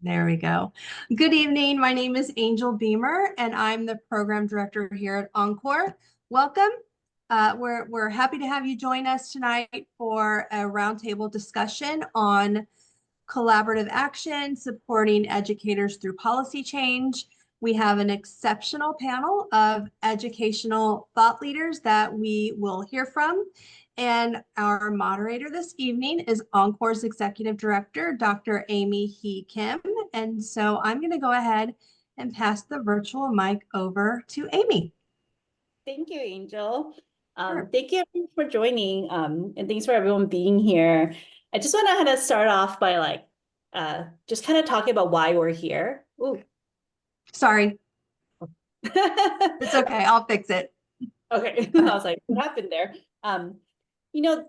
There we go. Good evening. My name is Angel Beamer, and I'm the program director here at Encore. Welcome. We're happy to have you join us tonight for a roundtable discussion on collaborative action, supporting educators through policy change. We have an exceptional panel of educational thought leaders that we will hear from. And our moderator this evening is Encore's Executive Director, Dr. Amy Hee Kim. And so I'm going to go ahead and pass the virtual mic over to Amy. Thank you, Angel. Sure. Thank you everyone for joining, and thanks for everyone being here. I just want to kind of start off by just kind of talking about why we're here. Ooh. Sorry. It's okay. I'll fix it. Okay. I was like, what happened there?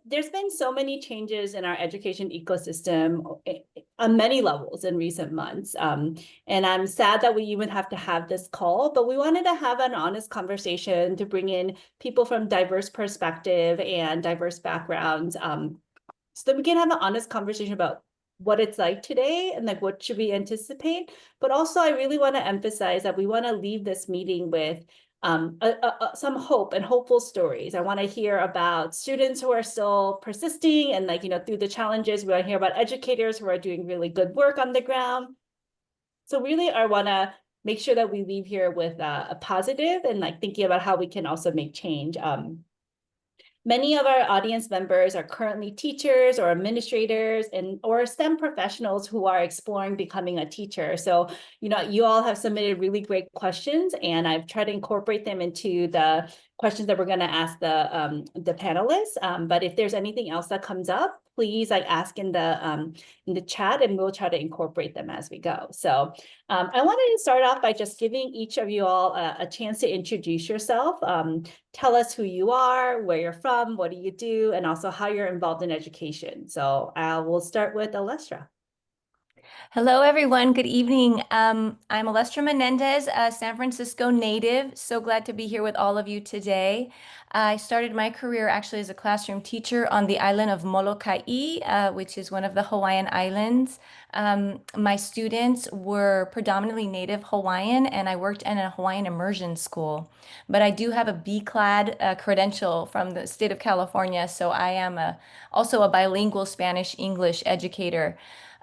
There's been so many changes in our education ecosystem on many levels in recent months. And I'm sad that we even have to have this call, but we wanted to have an honest conversation to bring in people from diverse perspective and diverse backgrounds, so that we can have an honest conversation about what it's like today and like what should we anticipate. But also, I really want to emphasize that we want to leave this meeting with some hope and hopeful stories. I want to hear about students who are still persisting and through the challenges. We want to hear about educators who are doing really good work on the ground. So really, I want to make sure that we leave here with a positive and thinking about how we can also make change. Many of our audience members are currently teachers or administrators or STEM professionals who are exploring becoming a teacher. So, you all have submitted really great questions, and I've tried to incorporate them into the questions that we're going to ask the panelists. But if there's anything else that comes up, please ask in the chat, and we'll try to incorporate them as we go. So I wanted to start off by just giving each of you all a chance to introduce yourself. Tell us who you are, where you're from, what do you do, and also how you're involved in education. So we'll start with Alestra. Hello, everyone. Good evening. I'm Alestra Menendez, a San Francisco native. So glad to be here with all of you today. I started my career actually as a classroom teacher on the island of Molokai, which is one of the Hawaiian islands. My students were predominantly native Hawaiian, and I worked in a Hawaiian immersion school. But I do have a B-clad credential from the state of California, so I am also a bilingual Spanish-English educator.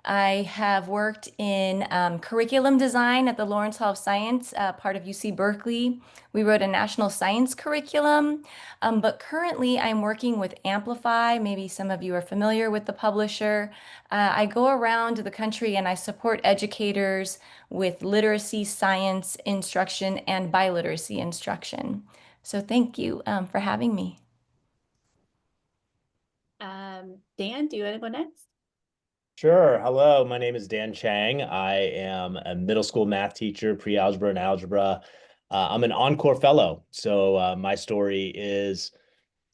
I have worked in curriculum design at the Lawrence Hall of Science, part of UC Berkeley. We wrote a national science curriculum, but currently I'm working with Amplify. Maybe some of you are familiar with the publisher. I go around the country and I support educators with literacy, science instruction, and biliteracy instruction. So thank you for having me. Dan, do you want to go next? Sure. Hello, my name is Dan Chang. I am a middle school math teacher, pre-algebra and algebra. I'm an Encore Fellow. So my story is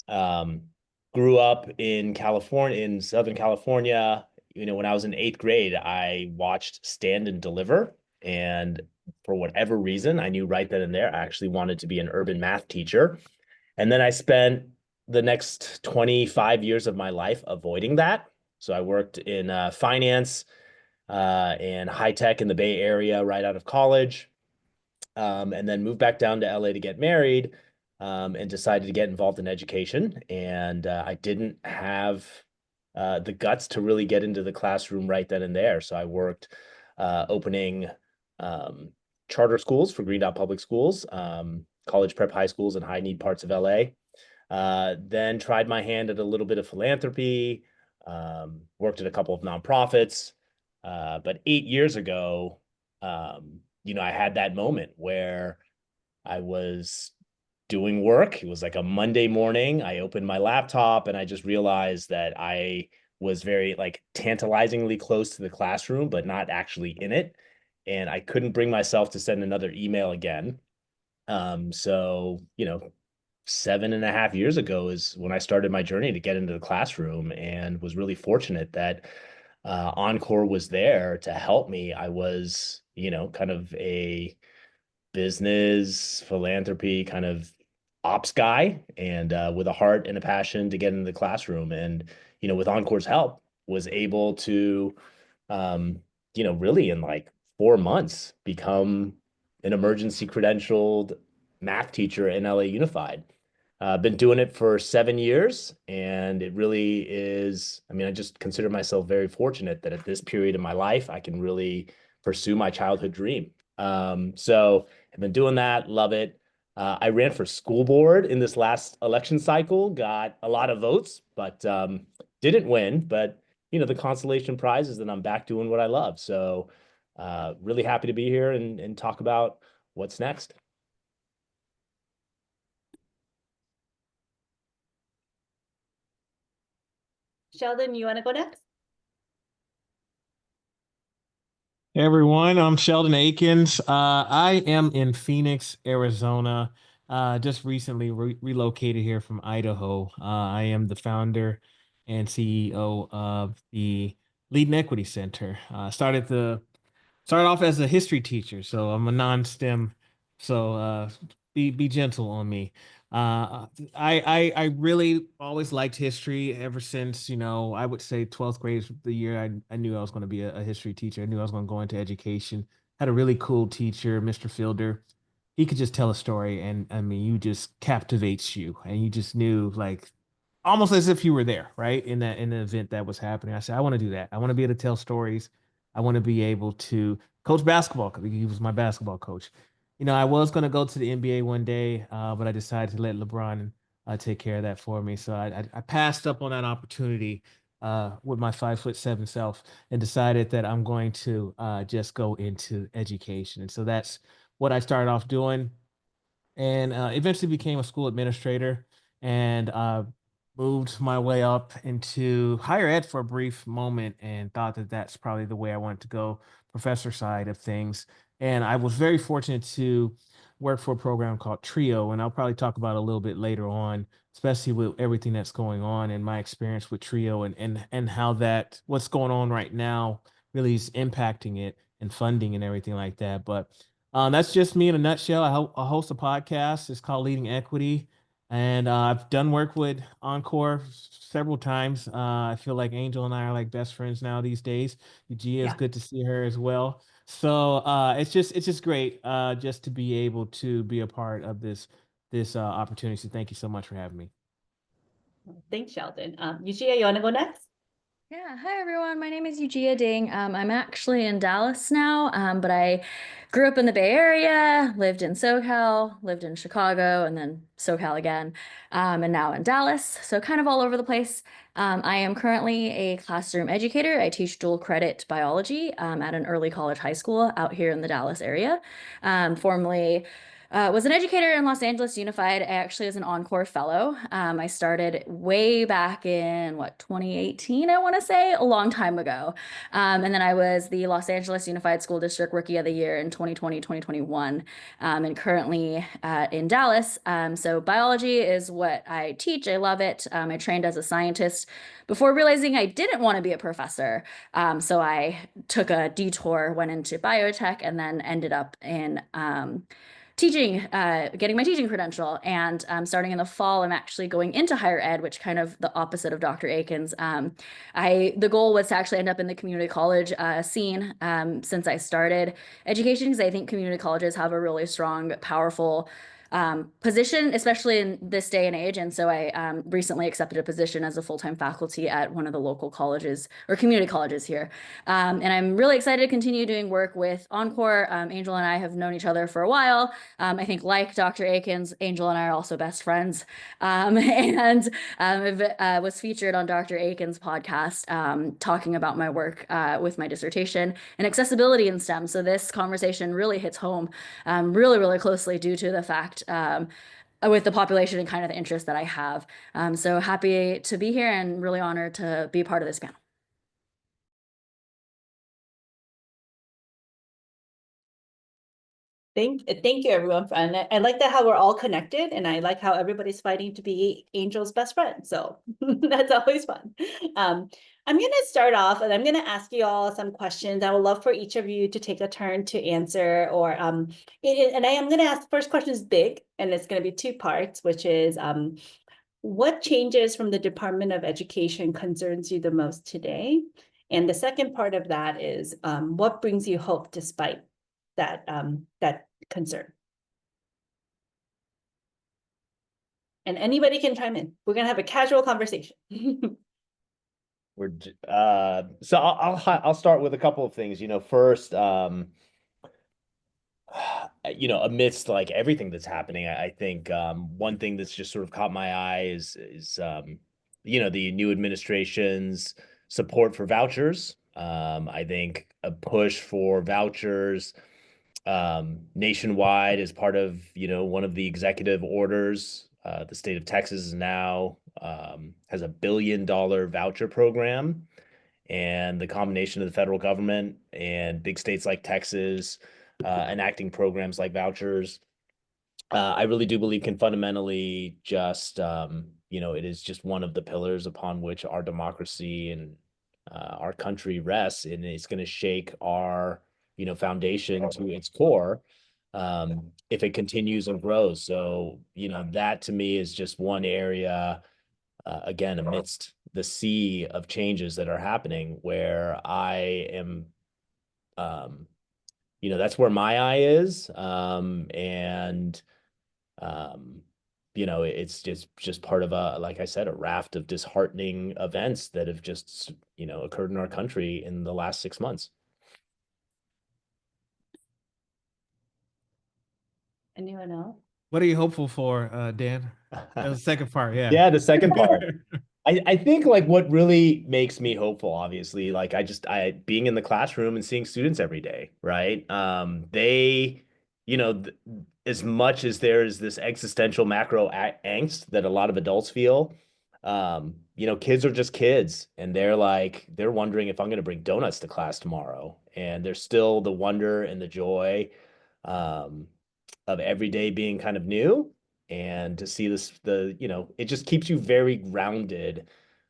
grew up in California, in Southern California. When I was in 8th grade, I watched Stand and Deliver. And for whatever reason, I knew right then and there, I actually wanted to be an urban math teacher. And then I spent the next 25 years of my life avoiding that. So I worked in finance and high tech in the Bay Area right out of college, and then moved back down to LA to get married, and decided to get involved in education. And I didn't have the guts to really get into the classroom right then and there. So I worked opening charter schools for Green Dot Public Schools, college prep high schools in high need parts of LA. Then tried my hand at a little bit of philanthropy. Worked at a couple of nonprofits, but 8 years ago, I had that moment where I was doing work. It was like a Monday morning. I opened my laptop and I just realized that I was very tantalizingly close to the classroom, but not actually in it. And I couldn't bring myself to send another email again. So 7.5 years ago is when I started my journey to get into the classroom, and was really fortunate that Encore was there to help me. I was, kind of a business philanthropy kind of ops guy, and with a heart and a passion to get into the classroom. And, with Encore's help, was able to really in like 4 months, become an emergency credentialed math teacher in LA Unified. Been doing it for 7 years, and it really is. I mean, I just consider myself very fortunate that at this period in my life, I can really pursue my childhood dream. So I've been doing that, love it. I ran for school board in this last election cycle, got a lot of votes, but didn't win. But the consolation prize is that I'm back doing what I love. So really happy to be here and talk about what's next. Sheldon, you want to go next? Hey everyone, I'm Sheldon Akins. I am in Phoenix, Arizona. Just recently relocated here from Idaho. I am the founder and CEO of the Lead and Equity Center. Started off as a history teacher, so I'm a non-STEM. So be gentle on me. I really always liked history ever since, I would say 12th grade is the year I knew I was going to be a history teacher. I knew I was going to go into education. Had a really cool teacher, Mr. Fielder. He could just tell a story, and I mean, you just captivates you, and you just knew like almost as if you were there, right? In the event that was happening. I said, I want to do that. I want to be able to tell stories. I want to be able to coach basketball because he was my basketball coach. I was going to go to the NBA one day, but I decided to let LeBron take care of that for me. So I passed up on that opportunity with my 5'7" self and decided that I'm going to just go into education. And so that's what I started off doing, and eventually became a school administrator, and moved my way up into higher ed for a brief moment, and thought that that's probably the way I wanted to go, professor side of things. And I was very fortunate to work for a program called Trio, and I'll probably talk about it a little bit later on, especially with everything that's going on and my experience with Trio, and how that what's going on right now really is impacting it and funding and everything like that. But that's just me in a nutshell. I host a podcast. It's called Leading Equity, and I've done work with Encore several times. I feel like Angel and I are like best friends now these days. Gia is Yeah. good to see her as well. So it's just great just to be able to be a part of this opportunity. So thank you so much for having me. Thanks, Sheldon. Yujiya, you want to go next? Yeah, hi everyone. My name is Eugenia Ding. I'm actually in Dallas now, but I grew up in the Bay Area, lived in SoCal, lived in Chicago, and then SoCal again, and now in Dallas. So kind of all over the place. I am currently a classroom educator. I teach dual credit biology at an early college high school out here in the Dallas area. Formerly was an educator in Los Angeles Unified. I actually was an Encore Fellow. I started way back in 2018, I want to say, a long time ago. And then I was the Los Angeles Unified School District Rookie of the Year in 2020, 2021, and currently in Dallas. So biology is what I teach. I love it. I trained as a scientist before realizing I didn't want to be a professor. So I took a detour, went into biotech, and then ended up in teaching, getting my teaching credential. And starting in the fall, I'm actually going into higher ed, which kind of the opposite of Dr. Akins. The goal was to actually end up in the community college scene since I started education, because I think community colleges have a really strong, powerful position, especially in this day and age. And so I recently accepted a position as a full-time faculty at one of the local colleges or community colleges here. And I'm really excited to continue doing work with Encore. Angel and I have known each other for a while. I think like Dr. Akins, Angel and I are also best friends. I was featured on Dr. Akins' podcast talking about my work with my dissertation and accessibility in STEM. So this conversation really hits home really, really closely due to the fact with the population and kind of the interest that I have. So happy to be here and really honored to be part of this panel. Thank you, everyone. And I like that how we're all connected, and I like how everybody's fighting to be Angel's best friend. So that's always fun. I'm going to start off, and I'm going to ask you all some questions. I would love for each of you to take a turn to answer, or and I am going to ask the first question is big, and it's going to be two parts, which is what changes from the Department of Education concerns you the most today? And the second part of that is what brings you hope despite that that concern? And anybody can chime in. We're gonna have a casual conversation. So I'll start with a couple of things. First, amidst like everything that's happening, I think one thing that's just sort of caught my eye is the new administration's support for vouchers. I think a push for vouchers nationwide as part of one of the executive orders. The state of Texas is now has $1 billion voucher program, and the combination of the federal government and big states like Texas enacting programs like vouchers, I really do believe can fundamentally just, it is just one of the pillars upon which our democracy and our country rests, and it's going to shake our, foundation to its core if it continues and grows. So, that to me is just one area, again, amidst the sea of changes that are happening, where I am, that's where my eye is. It's just part of like I said, a raft of disheartening events that have just, occurred in our country in the last 6 months. Anyone else? What are you hopeful for, Dan? The second part, yeah. Yeah, the second part. I think like what really makes me hopeful, obviously, like I being in the classroom and seeing students every day, right? They, as much as there is this existential macro angst that a lot of adults feel, kids are just kids, and they're wondering if I'm going to bring donuts to class tomorrow, and there's still the wonder and the joy of every day being kind of new. And to see it just keeps you very grounded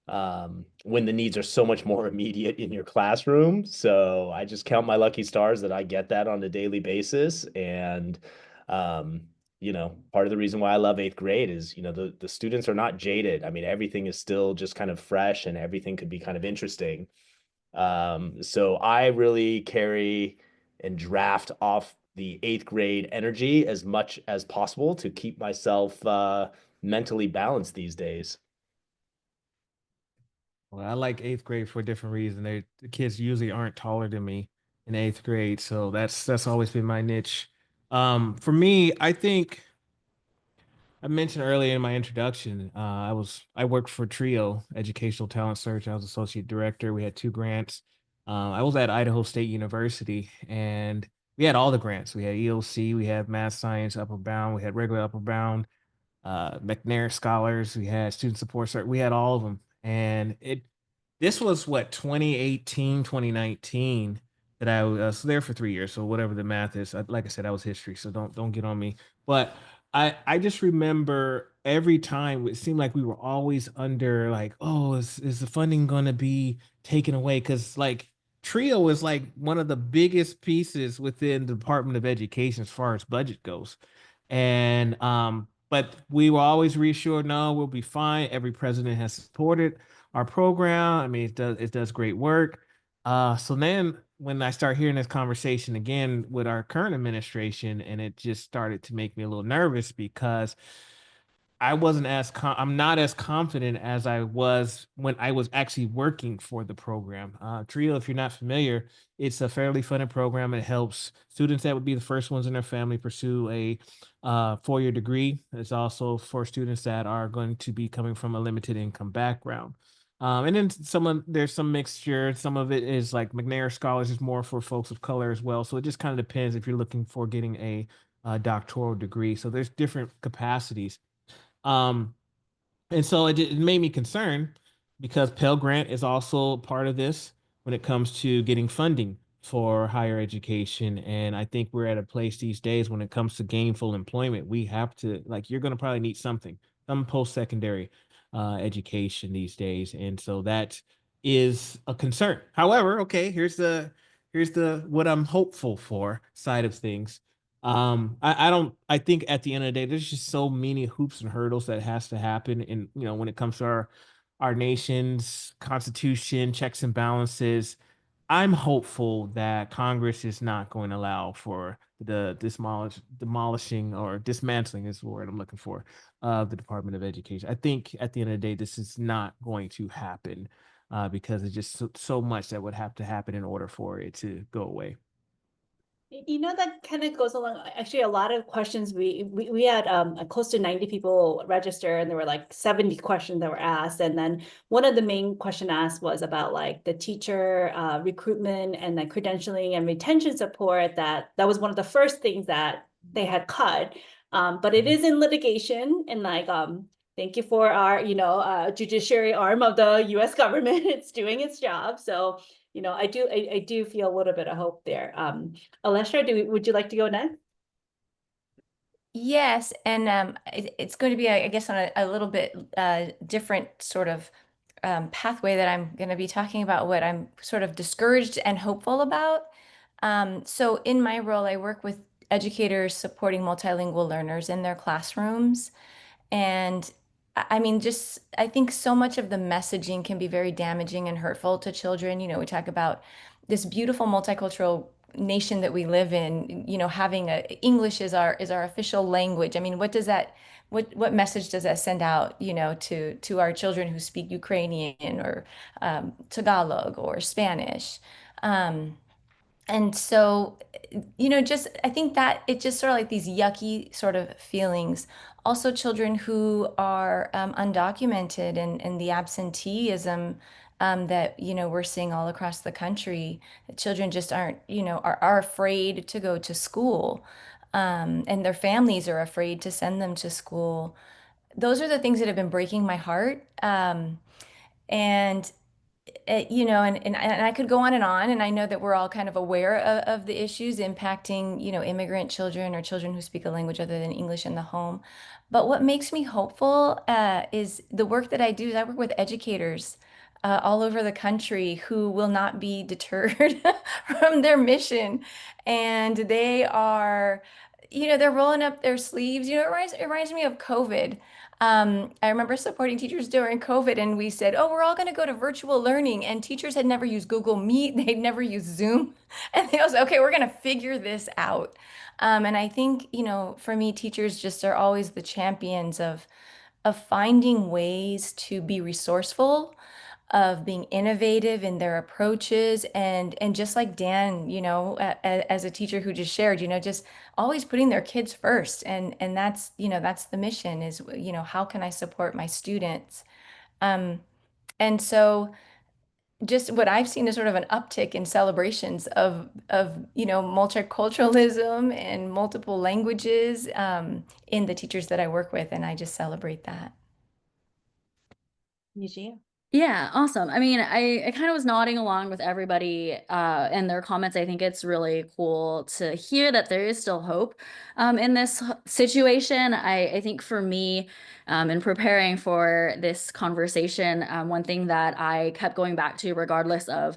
when the needs are so much more immediate in your classroom. So I just count my lucky stars that I get that on a daily basis. And, part of the reason why I love 8th grade is, the students are not jaded. I mean, everything is still just kind of fresh, and everything could be kind of interesting. So I really carry and draft off the 8th grade energy as much as possible to keep myself mentally balanced these days. Well, I like 8th grade for a different reason. The kids usually aren't taller than me in 8th grade, so that's always been my niche. For me, I think I mentioned earlier in my introduction, I worked for Trio Educational Talent Search. I was associate director. We had 2 grants. I was at Idaho State University, and we had all the grants. We had EOC, we had Math Science Upper Bound, we had regular Upper Bound, McNair Scholars, we had Student Support Cert, we had all of them. And this was what, 2018, 2019, that I was there for 3 years. So whatever the math is, like I said, I was history, so don't get on me. But I just remember every time it seemed like we were always under like, oh, is the funding going to be taken away? Because like Trio is like one of the biggest pieces within the Department of Education as far as budget goes. And but we were always reassured, no, we'll be fine. Every president has supported our program. I mean, it does great work. So then when I start hearing this conversation again with our current administration, and it just started to make me a little nervous, because I'm not as confident as I was when I was actually working for the program. Trio, if you're not familiar, it's a fairly funded program. It helps students that would be the first ones in their family pursue a 4-year degree. It's also for students that are going to be coming from a limited income background. And then there's some mixture. Some of it is like McNair Scholars is more for folks of color as well. So it just kind of depends if you're looking for getting a doctoral degree. So there's different capacities. Um, and so it made me concerned, because Pell Grant is also part of this when it comes to getting funding for higher education. And I think we're at a place these days when it comes to gainful employment, we have to, like, you're going to probably need some post-secondary education these days. And so that is a concern. However, okay, here's the what I'm hopeful for side of things. I think at the end of the day, there's just so many hoops and hurdles that has to happen. And, when it comes to our nation's constitution, checks and balances, I'm hopeful that Congress is not going to allow for the demolishing or dismantling is the word I'm looking for of the Department of Education. I think at the end of the day, this is not going to happen because it's just so much that would have to happen in order for it to go away. You know, that kind of goes along. Actually, a lot of questions we had close to 90 people register, and there were like 70 questions that were asked. And then one of the main question asked was about like the teacher recruitment and the credentialing and retention support. That was one of the first things that they had cut. But it is in litigation, and like thank you for our judiciary arm of the U.S. government. It's doing its job. So I do feel a little bit of hope there. Alessia, would you like to go next? Yes, and it's going to be, I guess, on a little bit different sort of pathway that I'm going to be talking about what I'm sort of discouraged and hopeful about. So in my role, I work with educators supporting multilingual learners in their classrooms. And I mean, I think so much of the messaging can be very damaging and hurtful to children. We talk about this beautiful multicultural nation that we live in, having English is our official language. I mean, what message does that send out, to our children who speak Ukrainian or Tagalog or Spanish? And so, I think that it just sort of like these yucky sort of feelings. Also, children who are undocumented and the absenteeism that, we're seeing all across the country. Children just aren't, are afraid to go to school. And their families are afraid to send them to school. Those are the things that have been breaking my heart. And and I could go on, and I know that we're all kind of aware of the issues impacting, immigrant children or children who speak a language other than English in the home. But what makes me hopeful is the work that I do. Is I work with educators all over the country who will not be deterred from their mission, and they are, they're rolling up their sleeves. It reminds me of COVID. I remember supporting teachers during COVID, and we said, oh, we're all going to go to virtual learning. And teachers had never used Google Meet, they'd never used Zoom. And they was, okay, we're going to figure this out. And I think, for me, teachers just are always the champions of finding ways to be resourceful, of being innovative in their approaches, and just like Dan, as a teacher who just shared, just always putting their kids first, and that's the mission is, how can I support my students? And so just what I've seen is sort of an uptick in celebrations of multiculturalism and multiple languages in the teachers that I work with, and I just celebrate that. Eugenia? Yeah, awesome. I mean, I kind of was nodding along with everybody in their comments. I think it's really cool to hear that there is still hope in this situation. I think for me, in preparing for this conversation, one thing that I kept going back to, regardless of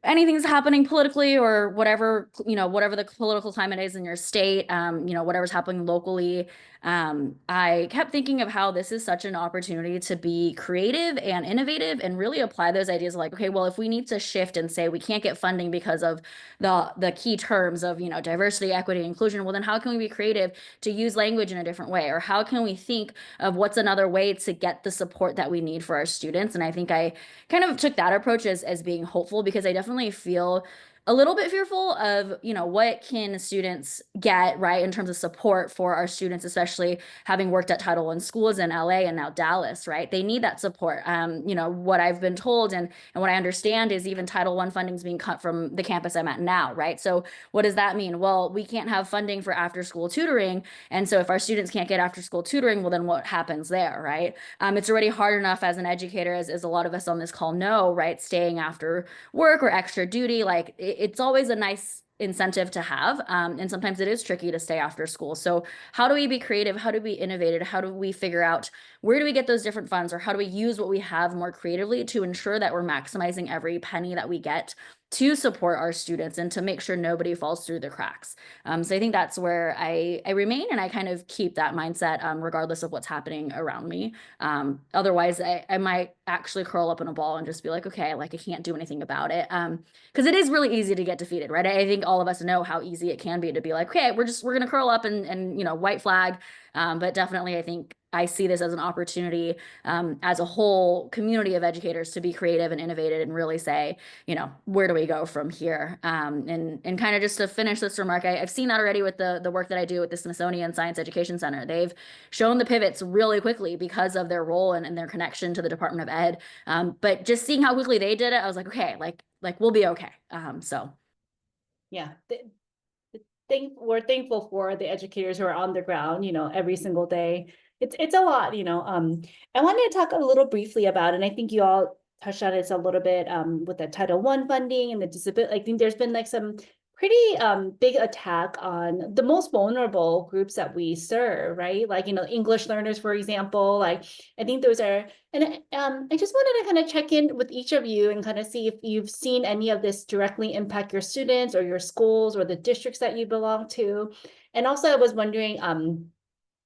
anything's happening politically or whatever, whatever the political climate is in your state, whatever's happening locally, I kept thinking of how this is such an opportunity to be creative and innovative and really apply those ideas like, okay, well, if we need to shift and say we can't get funding because of the key terms of, diversity, equity, inclusion, well, then how can we be creative to use language in a different way? Or how can we think of what's another way to get the support that we need for our students? And I think I kind of took that approach as being hopeful, because I definitely feel a little bit fearful of, what can students get, right, in terms of support for our students, especially having worked at Title I schools in LA and now Dallas, right? They need that support. What I've been told and what I understand is even Title I funding is being cut from the campus I'm at now, right? So what does that mean? Well, we can't have funding for after school tutoring. And so if our students can't get after school tutoring, well, then what happens there, right? It's already hard enough as an educator, as a lot of us on this call know, right? Staying after work or extra duty, like it's always a nice incentive to have. And sometimes it is tricky to stay after school. So how do we be creative? How do we innovate? How do we figure out where do we get those different funds, or how do we use what we have more creatively to ensure that we're maximizing every penny that we get to support our students and to make sure nobody falls through the cracks. So I think that's where I remain, and I kind of keep that mindset regardless of what's happening around me. Otherwise, I might actually curl up in a ball and just be like, okay, like I can't do anything about it. Because it is really easy to get defeated, right? I think all of us know how easy it can be to be like, okay, we're gonna curl up and white flag. But definitely, I think I see this as an opportunity as a whole community of educators to be creative and innovative and really say, where do we go from here? And kind of just to finish this remark, I've seen that already with the work that I do with the Smithsonian Science Education Center. They've shown the pivots really quickly because of their role and their connection to the Department of Ed. But just seeing how quickly they did it, I was like, okay, like we'll be okay. So Yeah. We're thankful for the educators who are on the ground, every single day. It's a lot, I wanted to talk a little briefly about, and I think you all touched on it a little bit with the Title I funding and the disability. I think there's been like some pretty big attack on the most vulnerable groups that we serve, right? Like, English learners, for example. Like, I think those are, and I just wanted to kind of check in with each of you and kind of see if you've seen any of this directly impact your students or your schools or the districts that you belong to. And also I was wondering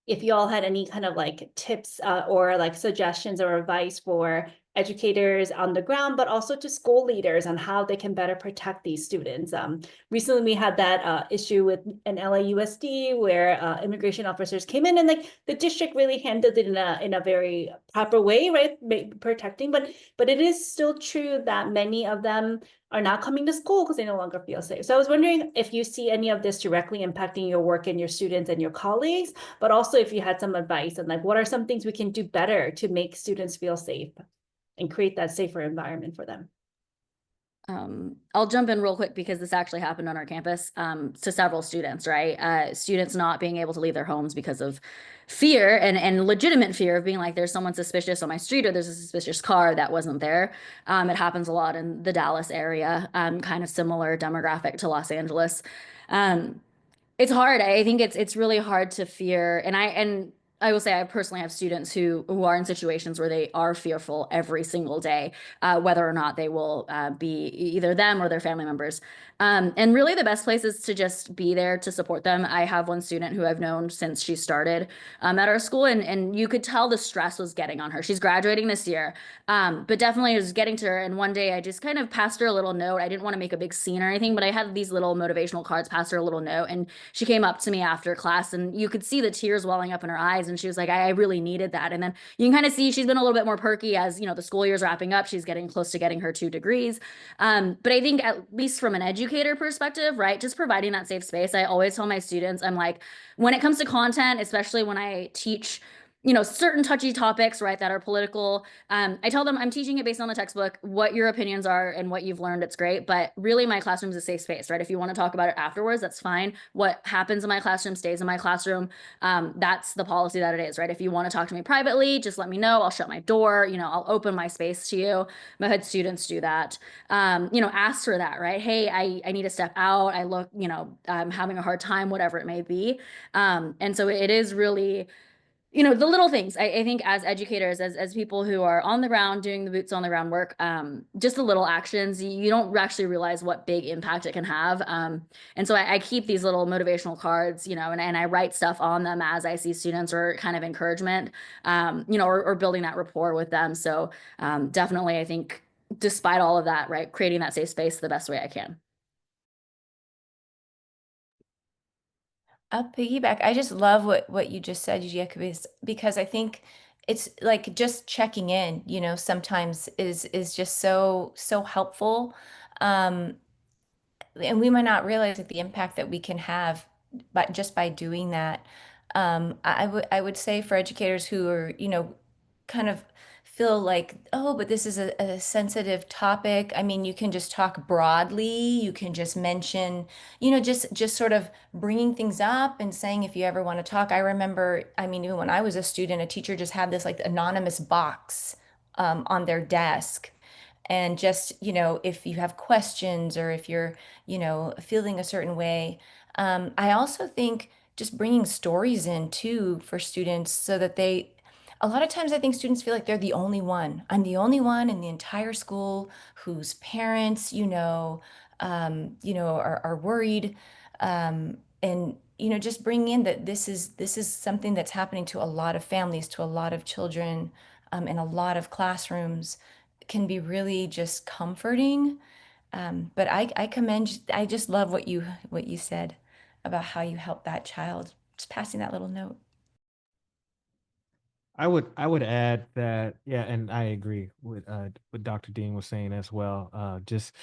if you all had any kind of like tips or like suggestions or advice for educators on the ground, but also to school leaders on how they can better protect these students. Recently, we had that issue with an LAUSD where immigration officers came in and like the district really handled it in a very proper way, right? Protecting, but it is still true that many of them are not coming to school because they no longer feel safe. So I was wondering if you see any of this directly impacting your work and your students and your colleagues, but also if you had some advice and like, what are some things we can do better to make students feel safe and create that safer environment for them? I'll jump in real quick because this actually happened on our campus to several students, right? Students not being able to leave their homes because of fear and legitimate fear of being like, there's someone suspicious on my street or there's a suspicious car that wasn't there. It happens a lot in the Dallas area, kind of similar demographic to Los Angeles. It's hard. I think it's really hard to fear. And I will say I personally have students who are in situations where they are fearful every single day, whether or not they will be either them or their family members. And really the best place is to just be there to support them. I have one student who I've known since she started at our school, and you could tell the stress was getting on her. She's graduating this year, but definitely it was getting to her. And one day I just kind of passed her a little note. I didn't want to make a big scene or anything, but I had these little motivational cards, passed her a little note, and she came up to me after class and you could see the tears welling up in her eyes. And she was like, I really needed that. And then you can kind of see she's been a little bit more perky as, the school year's wrapping up. She's getting close to getting her 2 degrees. But I think at least from an educator perspective, right, just providing that safe space. I always tell my students, I'm like, when it comes to content, especially when I teach certain touchy topics, right, that are political. I tell them I'm teaching it based on the textbook, what your opinions are and what you've learned, it's great. But really my classroom is a safe space, right? If you want to talk about it afterwards, that's fine. What happens in my classroom stays in my classroom. That's the policy that it is, right? If you want to talk to me privately, just let me know. I'll shut my door, I'll open my space to you. My head students do that. Ask for that, right? Hey, I need to step out. I look, I'm having a hard time, whatever it may be. And so it is really the little things. I think as educators, as people who are on the ground doing the boots on the ground work, just the little actions, you don't actually realize what big impact it can have. And so I keep these little motivational cards, and I write stuff on them as I see students or kind of encouragement, or building that rapport with them. So definitely, I think despite all of that, right, creating that safe space the best way I can. I'll piggyback. I just love what you just said, Yuji, because I think it's like just checking in, sometimes is just so helpful. And we might not realize like the impact that we can have but just by doing that. I would say for educators who are, kind of feel like, oh, but this is a sensitive topic. I mean, you can just talk broadly. You can just mention, just sort of bringing things up and saying if you ever want to talk. I remember, I mean, even when I was a student, a teacher just had this like anonymous box on their desk. And just, if you have questions or if you're, feeling a certain way. I also think just bringing stories in too for students so that a lot of times I think students feel like they're the only one. I'm the only one in the entire school whose parents, are worried. And just bring in that this is something that's happening to a lot of families, to a lot of children, in a lot of classrooms, can be really just comforting. But I commend, I just love what you said about how you helped that child, just passing that little note. I would add that, yeah, and I agree with what Dr. Dean was saying as well. Just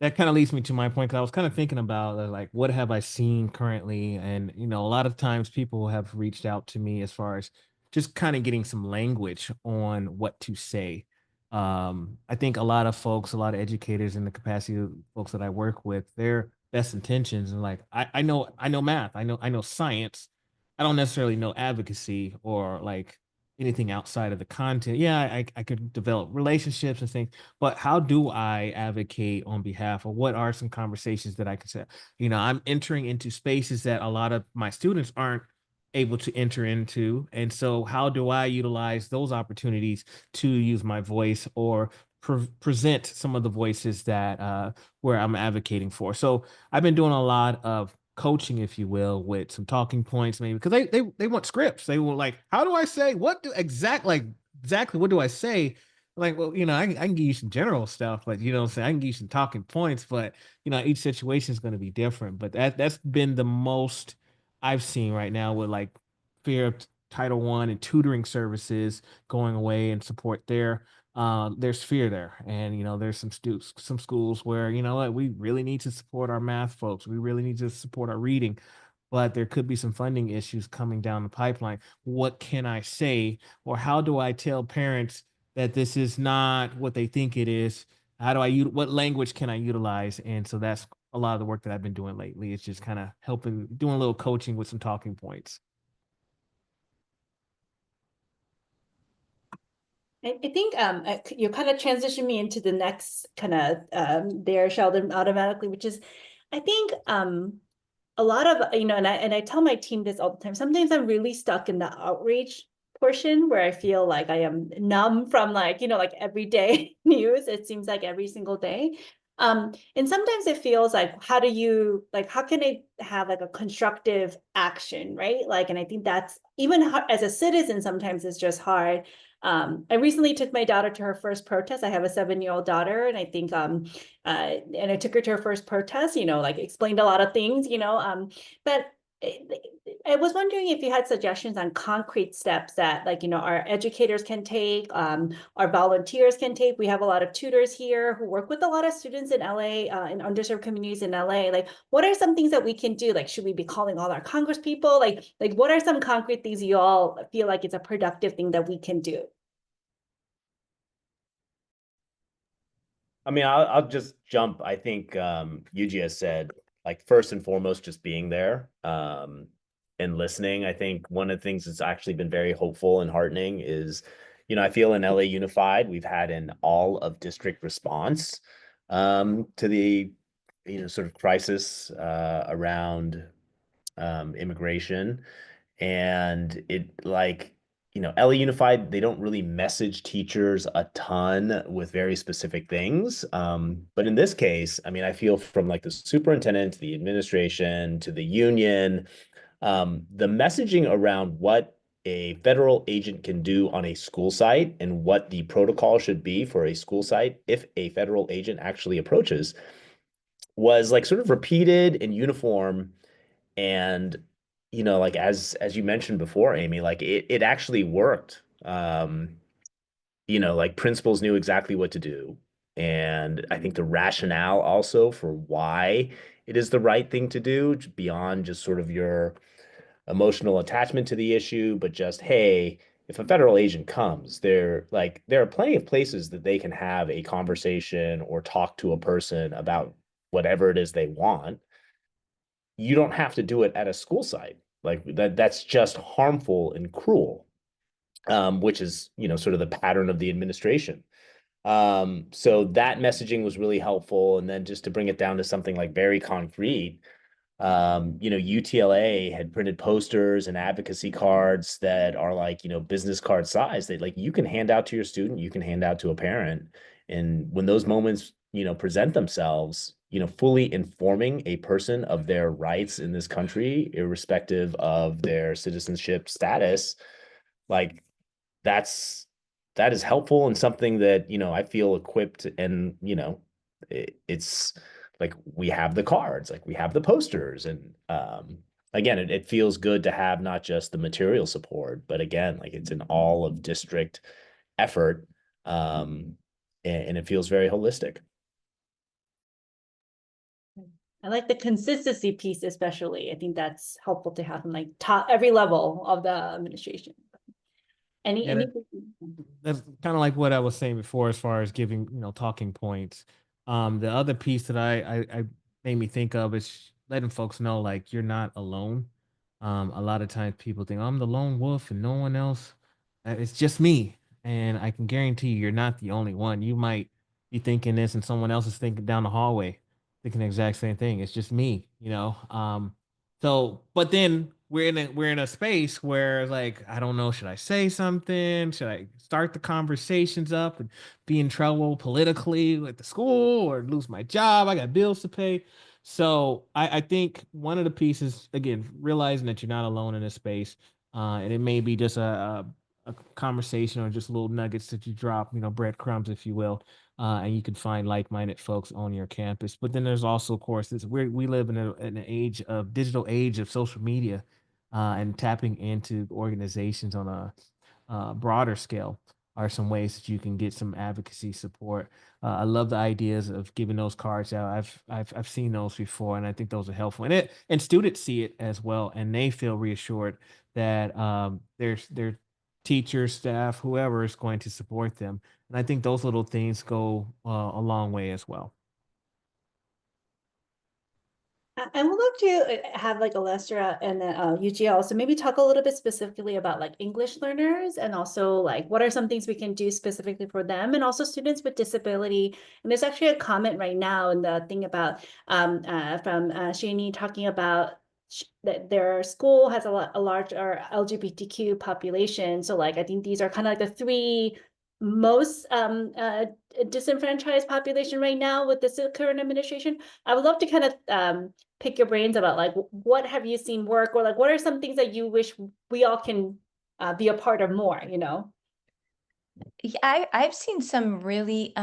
that kind of leads me to my point, because I was kind of thinking about like what have I seen currently, and a lot of times people have reached out to me as far as just kind of getting some language on what to say. I think a lot of folks, a lot of educators in the capacity of folks that I work with, their best intentions and like I know math, I know science. I don't necessarily know advocacy or like anything outside of the content. Yeah, I could develop relationships and things, but how do I advocate on behalf, or what are some conversations that I could say? I'm entering into spaces that a lot of my students aren't able to enter into. And so how do I utilize those opportunities to use my voice, or present some of the voices that where I'm advocating for? So I've been doing a lot of coaching, if you will, with some talking points, maybe because they want scripts. They will like, how do I say what do exactly what do I say? Like, well, I can give you some general stuff, but what I'm saying, I can give you some talking points, but each situation is going to be different. But that's been the most I've seen right now, with like fear of Title One and tutoring services going away and support there. There's fear there, and there's some schools where what, we really need to support our math folks, we really need to support our reading, but there could be some funding issues coming down the pipeline. What can I say, or how do I tell parents that this is not what they think it is? How do what language can I utilize? And so that's a lot of the work that I've been doing lately. It's just kind of helping, doing a little coaching with some talking points. I think you kind of transitioned me into the next kind of there, Sheldon, automatically, which is, I think a lot of, and I tell my team this all the time. Sometimes I'm really stuck in the outreach portion where I feel like I am numb from like, like everyday news. It seems like every single day. And sometimes it feels like, how can I have like a constructive action, right? Like, and I think that's even as a citizen, sometimes it's just hard. I recently took my daughter to her first protest. I have a 7-year-old daughter, and I think and I took her to her first protest, like explained a lot of things, but I was wondering if you had suggestions on concrete steps that our educators can take, our volunteers can take. We have a lot of tutors here who work with a lot of students in LA, in underserved communities in LA. Like, what are some things that we can do? Like, should we be calling all our Congress people? Like what are some concrete things you all feel like it's a productive thing that we can do? I mean, I'll just jump. I think Yuji has said, like, first and foremost, just being there and listening. I think one of the things that's actually been very hopeful and heartening is, I feel in LA Unified, we've had an all of district response to the, sort of crisis around immigration. And it like, LA Unified, they don't really message teachers a ton with very specific things. But in this case, I mean, I feel from like the superintendent to the administration to the union, the messaging around what a federal agent can do on a school site and what the protocol should be for a school site if a federal agent actually approaches was like sort of repeated and uniform. And like as you mentioned before, Amy, like it actually worked. Like principals knew exactly what to do. And I think the rationale also for why it is the right thing to do, beyond just sort of your emotional attachment to the issue, but just, hey, if a federal agent comes, there are plenty of places that they can have a conversation or talk to a person about whatever it is they want. You don't have to do it at a school site. Like that's just harmful and cruel, which is, sort of the pattern of the administration. So that messaging was really helpful. And then just to bring it down to something like very concrete, UTLA had printed posters and advocacy cards that are like, business card size that like you can hand out to your student, you can hand out to a parent. And when those moments, present themselves, fully informing a person of their rights in this country, irrespective of their citizenship status, like that is helpful and something that, I feel equipped and, it's like we have the cards, like we have the posters. And again, it feels good to have not just the material support, but again, like it's an all of district effort. And it feels very holistic. I like the consistency piece, especially. I think that's helpful to have in like top every level of the administration. Yeah, that's kind of like what I was saying before, as far as giving, talking points. The other piece that I made me think of is letting folks know, like, you're not alone. A lot of times people think I'm the lone wolf and no one else. It's just me, and I can guarantee you, you're not the only one. You might be thinking this, and someone else is thinking down the hallway, thinking the exact same thing. It's just me. So, but then we're in a space where, like, I don't know, should I say something? Should I start the conversations up and be in trouble politically with the school or lose my job? I got bills to pay. So I think one of the pieces, again, realizing that you're not alone in this space, and it may be just a conversation or just little nuggets that you drop, breadcrumbs, if you will, and you can find like-minded folks on your campus. But then there's also, of course, we live in an age of digital age of social media, and tapping into organizations on a broader scale are some ways that you can get some advocacy support. I love the ideas of giving those cards out. I've seen those before, and I think those are helpful. And students see it as well, and they feel reassured that their teachers, staff, whoever is going to support them. And I think those little things go a long way as well. I would love to have like Alestra and UGL. So maybe talk a little bit specifically about like English learners and also like what are some things we can do specifically for them and also students with disability. And there's actually a comment right now in the thing about from Shani talking about that their school has a larger LGBTQ population. So like I think these are kind of like the three most disenfranchised population right now with this current administration. I would love to kind of pick your brains about like what have you seen work, or like what are some things that you wish we all can be a part of more, Yeah, I've seen some really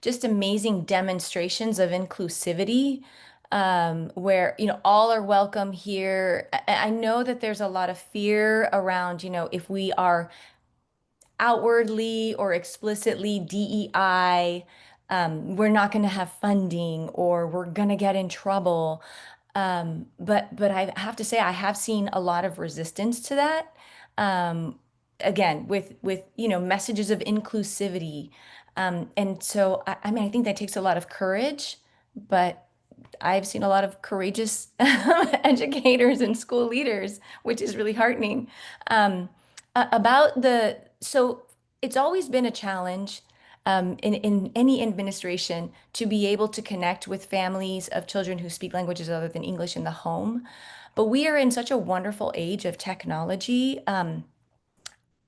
just amazing demonstrations of inclusivity, where all are welcome here. I know that there's a lot of fear around, if we are outwardly or explicitly DEI, we're not going to have funding or we're going to get in trouble. But I have to say I have seen a lot of resistance to that. Um, Again, with messages of inclusivity. And so I mean I think that takes a lot of courage, but I've seen a lot of courageous educators and school leaders, which is really heartening. About so it's always been a challenge, in any administration, to be able to connect with families of children who speak languages other than English in the home. But we are in such a wonderful age of technology.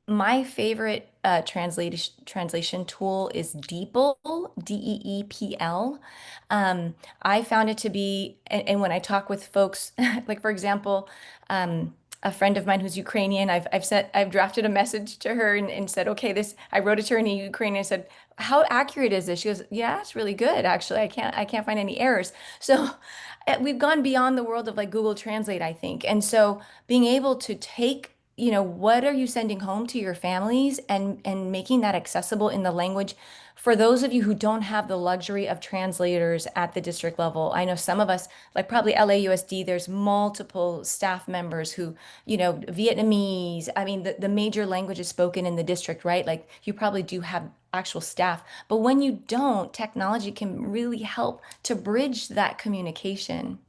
My favorite translation tool is DeepL, DEEPL. I found it to be, and when I talk with folks, like for example, a friend of mine who's Ukrainian, I've drafted a message to her and said, okay, I wrote it to her in Ukrainian. I said, how accurate is this? She goes, yeah, it's really good. Actually, I can't find any errors. So we've gone beyond the world of like Google Translate, I think. And so being able to take, what are you sending home to your families, and making that accessible in the language for those of you who don't have the luxury of translators at the district level. I know some of us, like probably LAUSD, there's multiple staff members who, Vietnamese, I mean, the major languages spoken in the district, right? Like you probably do have actual staff. But when you don't, technology can really help to bridge that communication.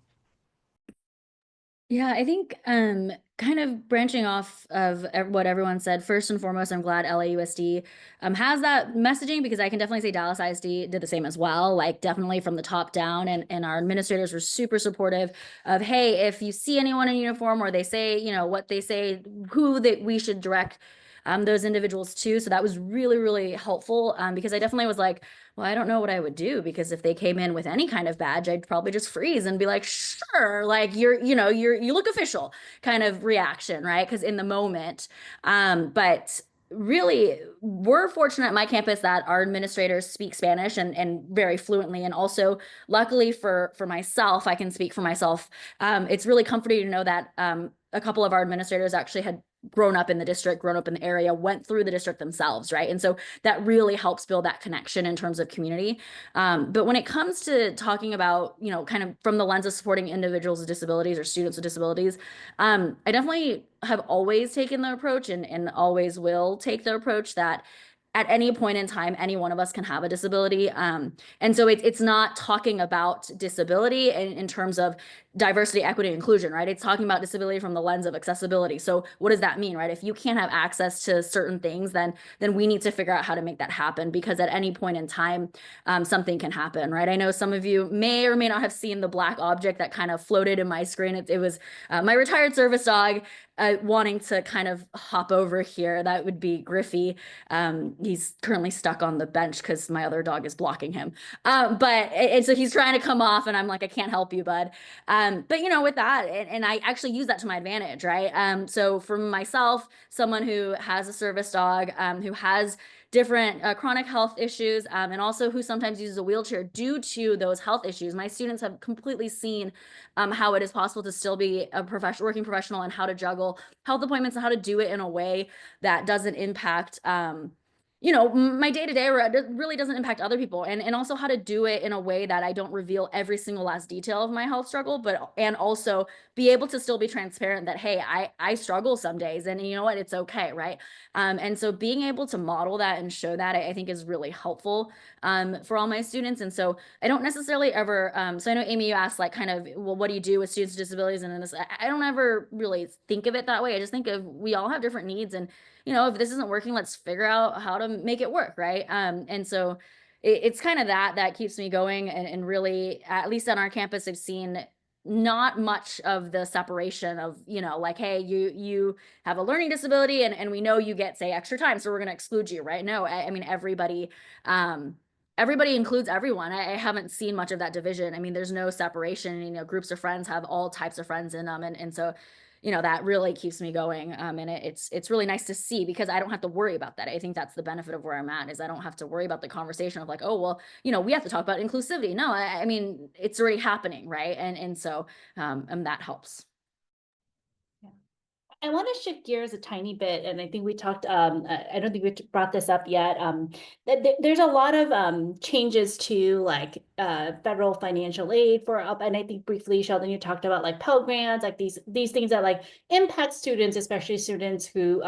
Yeah, I think kind of branching off of what everyone said, first and foremost, I'm glad LAUSD has that messaging, because I can definitely say Dallas ISD did the same as well, like definitely from the top down, and our administrators were super supportive of, hey, if you see anyone in uniform or they say, you know, what they say, who that we should direct those individuals to. So that was really, really helpful, because I definitely was like, well, I don't know what I would do, because if they came in with any kind of badge, I'd probably just freeze and be like, sure, like you look official kind of reaction, right? Because in the moment, but really, we're fortunate at my campus that our administrators speak Spanish and very fluently, and also luckily for myself, I can speak for myself. It's really comforting to know that a couple of our administrators actually had grown up in the district, grown up in the area, went through the district themselves, right? And so that really helps build that connection in terms of community. But when it comes to talking about, you know, kind of from the lens of supporting individuals with disabilities or students with disabilities, I definitely have always taken the approach, and always will take the approach that at any point in time, any one of us can have a disability. And so it's not talking about disability in terms of diversity, equity, inclusion, right? It's talking about disability from the lens of accessibility. So what does that mean, right? If you can't have access to certain things, then we need to figure out how to make that happen, because at any point in time, something can happen, right? I know some of you may or may not have seen the black object that kind of floated in my screen. It was my retired service dog wanting to kind of hop over here. That would be Griffey. He's currently stuck on the bench because my other dog is blocking him. And so he's trying to come off, and I'm like, I can't help you, bud. But you know, with that, and I actually use that to my advantage, right? So for myself, someone who has a service dog, who has different chronic health issues, and also who sometimes uses a wheelchair due to those health issues, my students have completely seen how it is possible to still be a working professional, and how to juggle health appointments, and how to do it in a way that doesn't impact you know, my day-to-day really doesn't impact other people, and also how to do it in a way that I don't reveal every single last detail of my health struggle, and also be able to still be transparent that, hey, I struggle some days, and you know what, it's okay, right? And so being able to model that and show that, I think is really helpful for all my students. And so I don't necessarily ever, so I know Amy, you asked like kind of, well, what do you do with students with disabilities? And then this, I don't ever really think of it that way. I just think of, we all have different needs, and you know, if this isn't working, let's figure out how to make it work, right? And so it's kind of that keeps me going, and really, at least on our campus, I've seen not much of the separation of, you know, like, hey, you have a learning disability, and we know you get, say, extra time, so we're going to exclude you, right? No, I mean, everybody includes everyone. I haven't seen much of that division. I mean, there's no separation. You know, groups of friends have all types of friends in them, and so, you know, that really keeps me going. And it's really nice to see, because I don't have to worry about that. I think that's the benefit of where I'm at, is I don't have to worry about the conversation of like, oh, well, you know, we have to talk about inclusivity. No, I mean, it's already happening, right? And so that helps. I want to shift gears a tiny bit, and I think we talked, I don't think we brought this up yet, there's a lot of changes to like federal financial aid for up, and I think briefly, Sheldon, you talked about like Pell Grants, like these things that like impact students, especially students who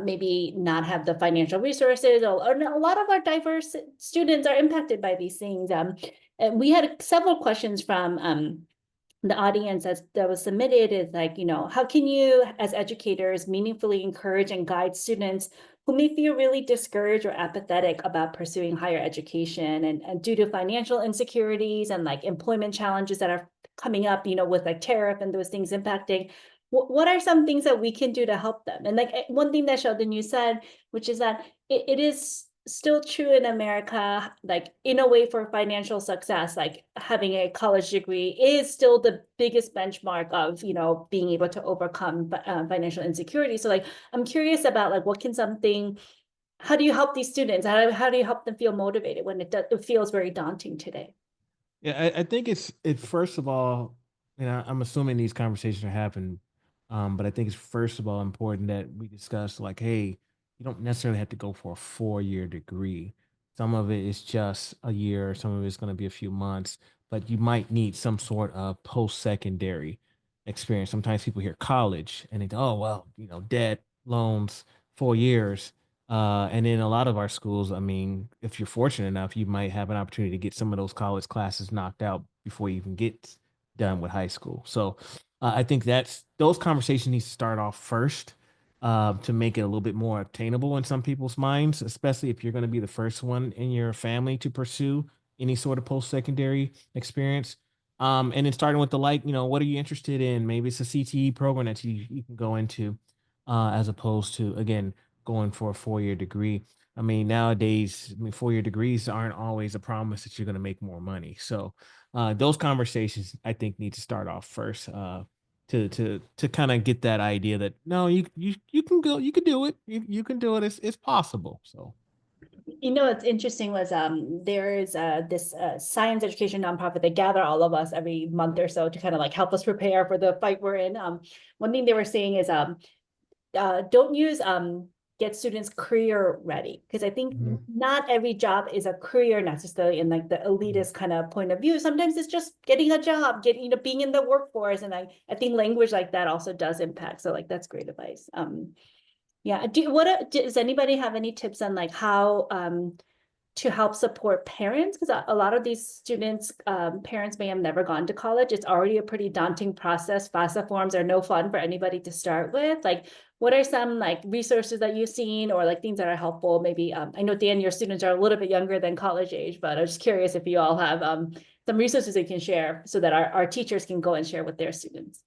maybe not have the financial resources, or a lot of our diverse students are impacted by these things. And we had several questions from the audience that was submitted, is like, you know, how can you as educators meaningfully encourage and guide students who may feel really discouraged or apathetic about pursuing higher education, and due to financial insecurities and like employment challenges that are coming up, you know, with like tariff and those things impacting, what are some things that we can do to help them? And like one thing that Sheldon, you said, which is that it is still true in America, like in a way, for financial success, like having a college degree is still the biggest benchmark of, you know, being able to overcome financial insecurity. So like, I'm curious about like, how do you help these students? How do you help them feel motivated when it feels very daunting today? Yeah, I think it's first of all, you know, I'm assuming these conversations are happening, but I think it's first of all important that we discuss like, hey, you don't necessarily have to go for a 4-year degree. Some of it is just a year, some of it's going to be a few months, but you might need some sort of post-secondary experience. Sometimes people hear college and they go, oh, well, you know, debt, loans, 4 years. And in a lot of our schools, I mean, if you're fortunate enough, you might have an opportunity to get some of those college classes knocked out before you even get done with high school. So I think those conversations need to start off first, to make it a little bit more attainable in some people's minds, especially if you're going to be the first one in your family to pursue any sort of post-secondary experience. And then starting with the what are you interested in? Maybe it's a CTE program that you can go into, as opposed to, again, going for a 4-year degree. I mean, nowadays, 4-year degrees aren't always a promise that you're going to make more money. So those conversations, I think, need to start off first, to kind of get that idea that no, you can go, you can do it, you can do it. It's possible. So. You know, what's interesting was there is this science education nonprofit. They gather all of us every month or so to kind of like help us prepare for the fight we're in. One thing they were saying is don't use get students career ready, because I think not every job is a career necessarily in like the elitist kind of point of view. Sometimes it's just getting a job, being in the workforce, and I think language like that also does impact. So like that's great advice. Yeah. Does anybody have any tips on like how to help support parents? Because a lot of these students, parents may have never gone to college. It's already a pretty daunting process. FAFSA forms are no fun for anybody to start with. Like, what are some like resources that you've seen, or like things that are helpful? Maybe I know, Dan, your students are a little bit younger than college age, but I'm just curious if you all have some resources you can share so that our teachers can go and share with their students.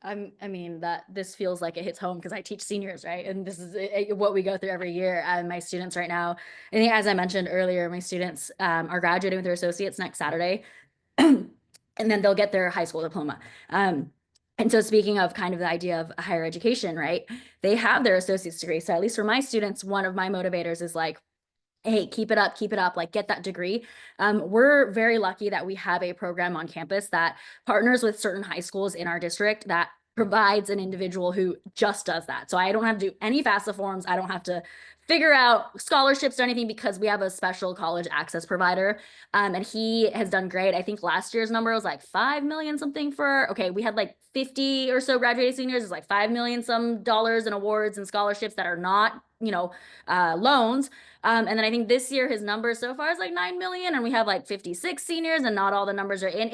I mean, that this feels like it hits home because I teach seniors, right? And this is what we go through every year. My students right now, I think, as I mentioned earlier, my students are graduating with their associates next Saturday, and then they'll get their high school diploma. And so speaking of kind of the idea of higher education, right? They have their associate's degree. So at least for my students, one of my motivators is like, hey, keep it up, like get that degree. We're very lucky that we have a program on campus that partners with certain high schools in our district that provides an individual who just does that. So I don't have to do any FAFSA forms. I don't have to figure out scholarships or anything because we have a special college access provider. And he has done great. I think last year's number was like 5 million something we had like 50 or so graduating seniors. It's like 5 million some dollars in awards and scholarships that are not, loans. And then I think this year his number so far is like 9 million, and we have like 56 seniors and not all the numbers are in.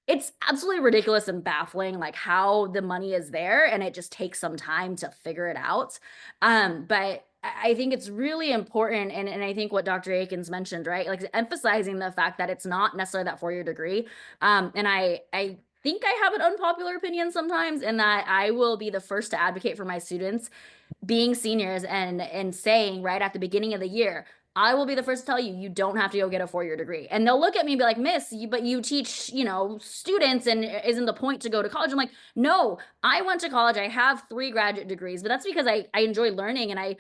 It's absolutely ridiculous and baffling, like how the money is there, and it just takes some time to figure it out. But I think it's really important, and I think what Dr. Akins mentioned, right? Like emphasizing the fact that it's not necessarily that 4-year degree. And I think I have an unpopular opinion sometimes, in that I will be the first to advocate for my students being seniors and saying right at the beginning of the year, I will be the first to tell you, you don't have to go get a 4-year degree. And they'll look at me and be like, Miss, but you teach, students, and isn't the point to go to college? I'm like, no, I went to college. I have 3 graduate degrees, but that's because I enjoy learning. And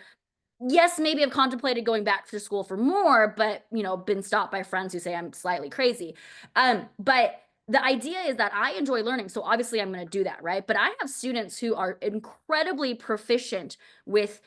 yes, maybe I've contemplated going back to school for more, but, been stopped by friends who say I'm slightly crazy. But the idea is that I enjoy learning. So obviously I'm going to do that, right? But I have students who are incredibly proficient with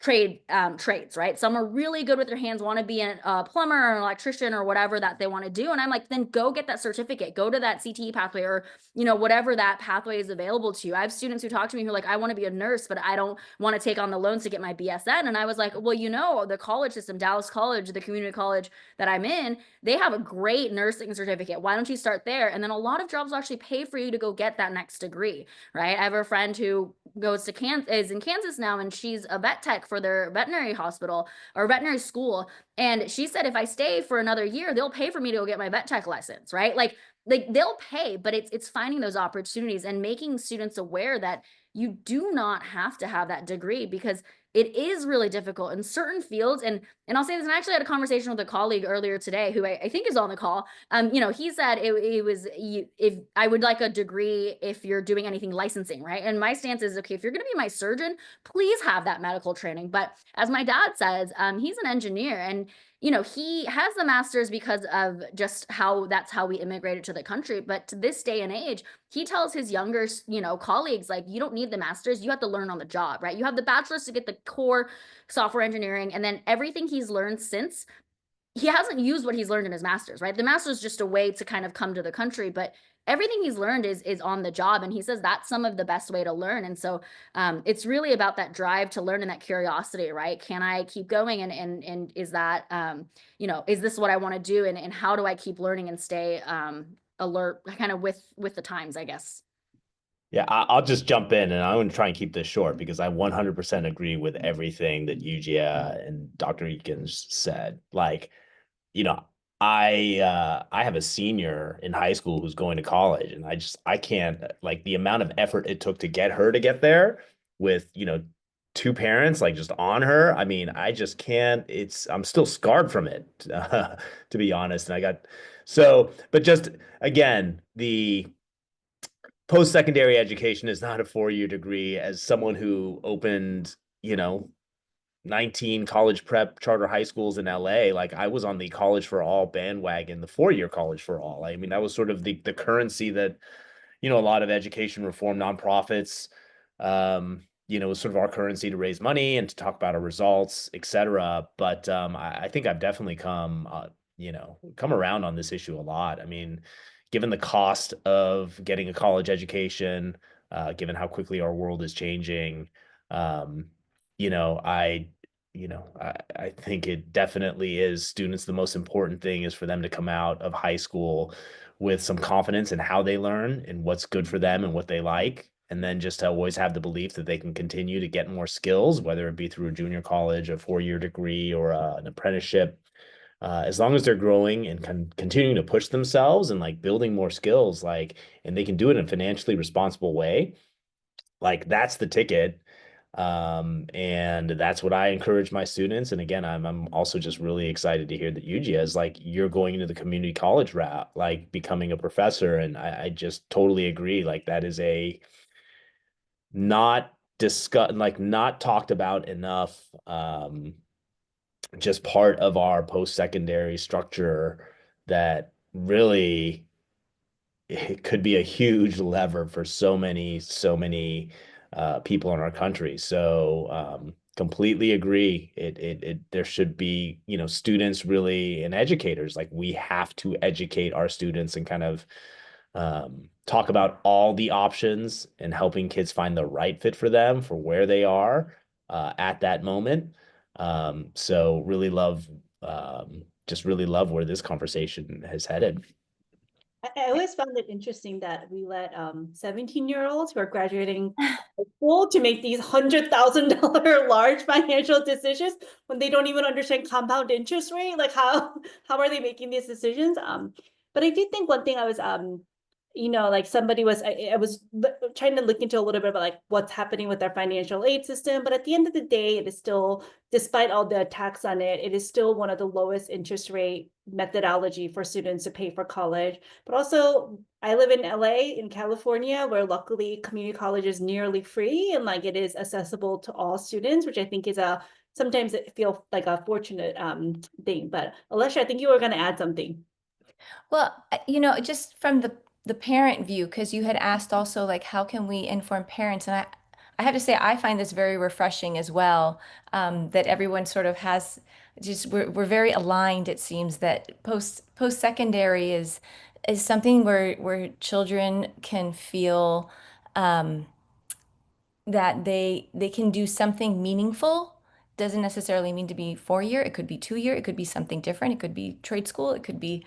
trades, right? Some are really good with their hands, want to be a plumber or an electrician or whatever that they want to do. And I'm like, then go get that certificate, go to that CTE pathway, or, whatever that pathway is available to you. I have students who talk to me who are like, I want to be a nurse, but I don't want to take on the loans to get my BSN. And I was like, well, the college system, Dallas College, the community college that I'm in, they have a great nursing certificate. Why don't you start there? And then a lot of jobs will actually pay for you to go get that next degree, right? I have a friend who goes to is in Kansas now, and she's a vet tech for their veterinary hospital or veterinary school. And she said, if I stay for another year, they'll pay for me to go get my vet tech license, right? Like they'll pay, but it's finding those opportunities and making students aware that you do not have to have that degree, because it is really difficult in certain fields. And I'll say this, and I actually had a conversation with a colleague earlier today who I think is on the call. He said if I would like a degree if you're doing anything licensing, right? And my stance is, okay, if you're going to be my surgeon, please have that medical training. But as my dad says, he's an engineer, and he has the master's because of just that's how we immigrated to the country. But to this day and age, he tells his younger, colleagues, like, you don't need the master's, you have to learn on the job, right? You have the bachelor's to get the core software engineering, and then everything he's learned since, he hasn't used what he's learned in his master's, right? The master's is just a way to kind of come to the country, but everything he's learned is on the job. And he says that's some of the best way to learn. And so it's really about that drive to learn and that curiosity, right? Can I keep going? And is that, is this what I want to do? And how do I keep learning and stay alert kind of with the times, I guess. Yeah, I'll just jump in, and I'm going to try and keep this short because I 100% agree with everything that Yujia and Dr. Eakins said. Like, you know, I have a senior in high school who's going to college, and I can't, like, the amount of effort it took to get her to get there with, two parents like just on her. I mean, I just can't. I'm still scarred from it, to be honest. And but just again, the post-secondary education is not a 4-year degree. As someone who opened, 19 college prep charter high schools in LA, like I was on the college for all bandwagon, the 4-year college for all. I mean, that was sort of the currency that, a lot of education reform nonprofits, was sort of our currency to raise money and to talk about our results, et cetera. But I think I've definitely come around on this issue a lot. I mean, given the cost of getting a college education, given how quickly our world is changing, you know, I, I think it definitely is students. The most important thing is for them to come out of high school with some confidence in how they learn and what's good for them and what they like. And then just to always have the belief that they can continue to get more skills, whether it be through a junior college, a 4-year degree, or an apprenticeship. As long as they're growing and continuing to push themselves and like building more skills, and they can do it in a financially responsible way, like that's the ticket. And that's what I encourage my students. And again, I'm also just really excited to hear that Yuji is like, you're going into the community college route, like becoming a professor. And I just totally agree. Like that is a not discussed, like not talked about enough, just part of our post-secondary structure that really it could be a huge lever for so many people in our country. So completely agree. There should be, students really and educators, like we have to educate our students and kind of talk about all the options and helping kids find the right fit for them for where they are at that moment. So just really love where this conversation has headed. I always found it interesting that we let 17-year-olds who are graduating high school to make these $100,000 large financial decisions when they don't even understand compound interest rate. Like how are they making these decisions? But I do think one thing I was like somebody was I was trying to look into a little bit about like what's happening with our financial aid system. But at the end of the day, it is still, despite all the attacks on it, it is still one of the lowest interest rate methodology for students to pay for college. But also, I live in LA in California, where luckily community college is nearly free and like it is accessible to all students, which I think is sometimes it feels like a fortunate thing. But Alessia, I think you were going to add something. Well, just from the parent view, because you had asked also like how can we inform parents, and I have to say I find this very refreshing as well, that everyone sort of has just we're very aligned. It seems that post-secondary is something where children can feel that they can do something meaningful. Doesn't necessarily mean to be 4-year. It could be 2-year. It could be something different. It could be trade school. It could be,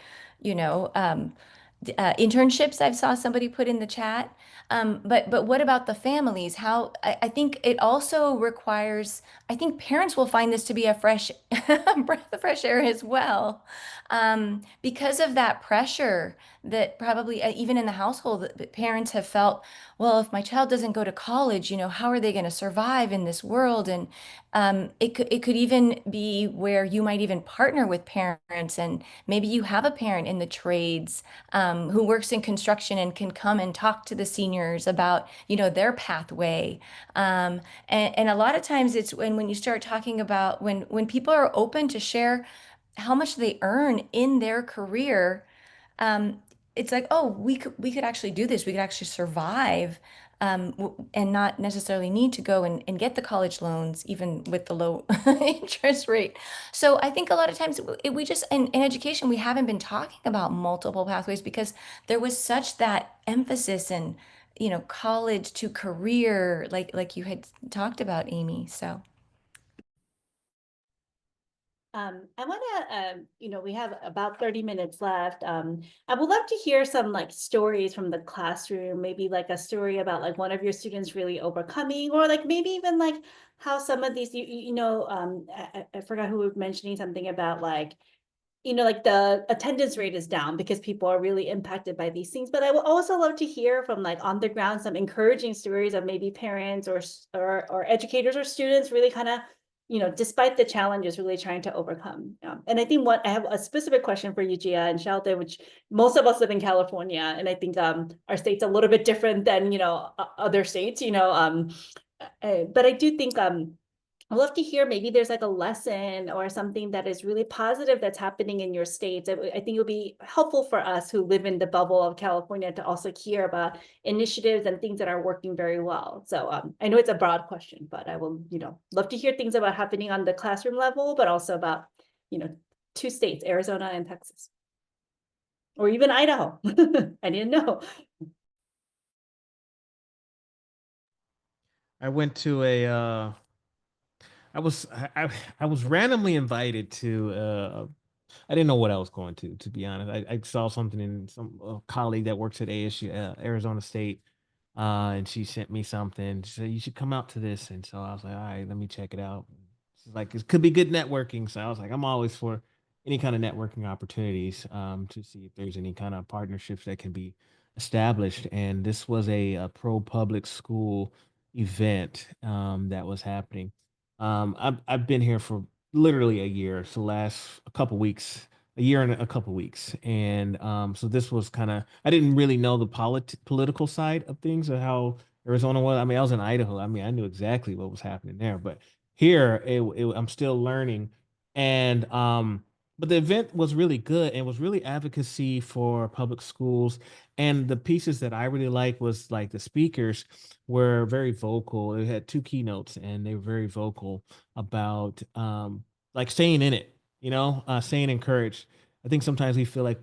internships. I saw somebody put in the chat. But what about the families? How I think it also requires. I think parents will find this to be a fresh breath of fresh air as well, because of that pressure that probably even in the household that parents have felt. Well, if my child doesn't go to college, how are they going to survive in this world? And it could even be where you might even partner with parents, and maybe you have a parent in the trades who works in construction and can come and talk to the seniors about, their pathway. And a lot of times it's when you start talking about when people are open to share how much they earn in their career, um, it's like, oh, we could actually do this. We could actually survive, and not necessarily need to go and get the college loans, even with the low interest rate. So I think a lot of times we just in education we haven't been talking about multiple pathways because there was such that emphasis in, college to career, like you had talked about, Amy. So. I want to, we have about 30 minutes left. I would love to hear some like stories from the classroom, maybe like a story about like one of your students really overcoming, or like maybe even like how some of these, I forgot who was mentioning something about like, like the attendance rate is down because people are really impacted by these things. But I would also love to hear from like on the ground, some encouraging stories of maybe parents or educators or students really kind of, despite the challenges, really trying to overcome. And I think I have a specific question for you, Gia and Sheldon, which most of us live in California. And I think our state's a little bit different than, other states, but I do think, I'd love to hear maybe there's like a lesson or something that is really positive that's happening in your states. I think it'll be helpful for us who live in the bubble of California to also hear about initiatives and things that are working very well. So I know it's a broad question, but I will, love to hear things about happening on the classroom level, but also about, two states, Arizona and Texas, or even Idaho. I didn't know. I went to I was randomly invited to I didn't know what I was going to be honest. I saw something in some colleague that works at ASU, Arizona State, and she sent me something. She said, you should come out to this. And so I was like, all right, let me check it out. She's like, it could be good networking. So I was like, I'm always for any kind of networking opportunities to see if there's any kind of partnerships that can be established. And this was a pro public school event that was happening. I've been here for literally a year, so last a couple weeks, a year and a couple weeks, and so this was kind of I didn't really know the political side of things or how Arizona was. I mean, I was in Idaho. I mean, I knew exactly what was happening there, but here I'm still learning, and but the event was really good and was really advocacy for public schools. And the pieces that I really liked was like the speakers were very vocal. It had two keynotes, and they were very vocal about like staying in it, staying encouraged. I think sometimes we feel like,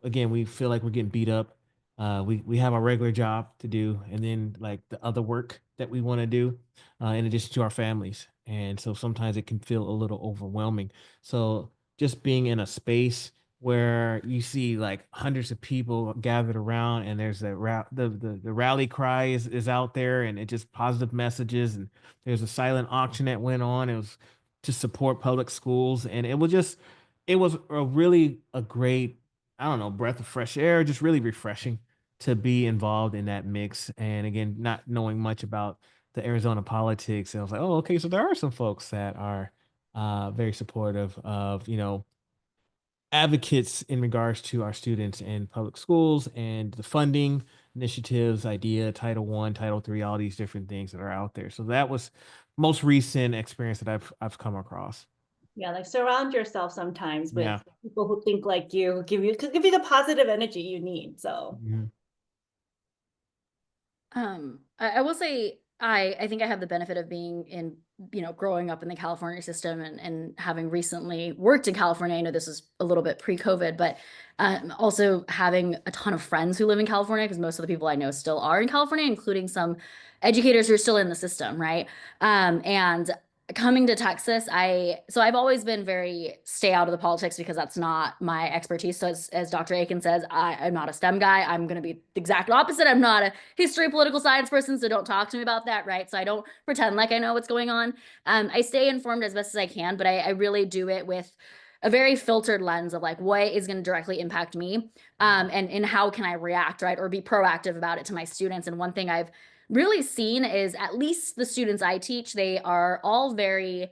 again, we feel like we're getting beat up. We have our regular job to do, and then like the other work that we want to do, in addition to our families. And so sometimes it can feel a little overwhelming. So just being in a space where you see like hundreds of people gathered around, and there's the rally cry is out there, and it just positive messages, and there's a silent auction that went on. It was to support public schools, and it was a great, I don't know, breath of fresh air, just really refreshing to be involved in that mix. And again, not knowing much about the Arizona politics, I was like, oh, okay, so there are some folks that are very supportive of, advocates in regards to our students in public schools and the funding initiatives, idea, Title One, Title Three, all these different things that are out there. So that was most recent experience that I've come across. Yeah, like surround yourself sometimes with Yeah. people who think like you, could give you the positive energy you need. So Mhm. I will say I think I have the benefit of being in, growing up in the California system and having recently worked in California. I know this is a little bit pre-COVID, but also having a ton of friends who live in California, because most of the people I know still are in California, including some educators who are still in the system, right? And coming to Texas, so I've always been very stay out of the politics because that's not my expertise. So as Dr. Aiken says, I'm not a STEM guy. I'm going to be the exact opposite. I'm not a history, political science person, so don't talk to me about that, right? So I don't pretend like I know what's going on. I stay informed as best as I can, but I really do it with a very filtered lens of like what is going to directly impact me, and how can I react, right, or be proactive about it to my students. And one thing I've really seen is at least the students I teach, they are all very,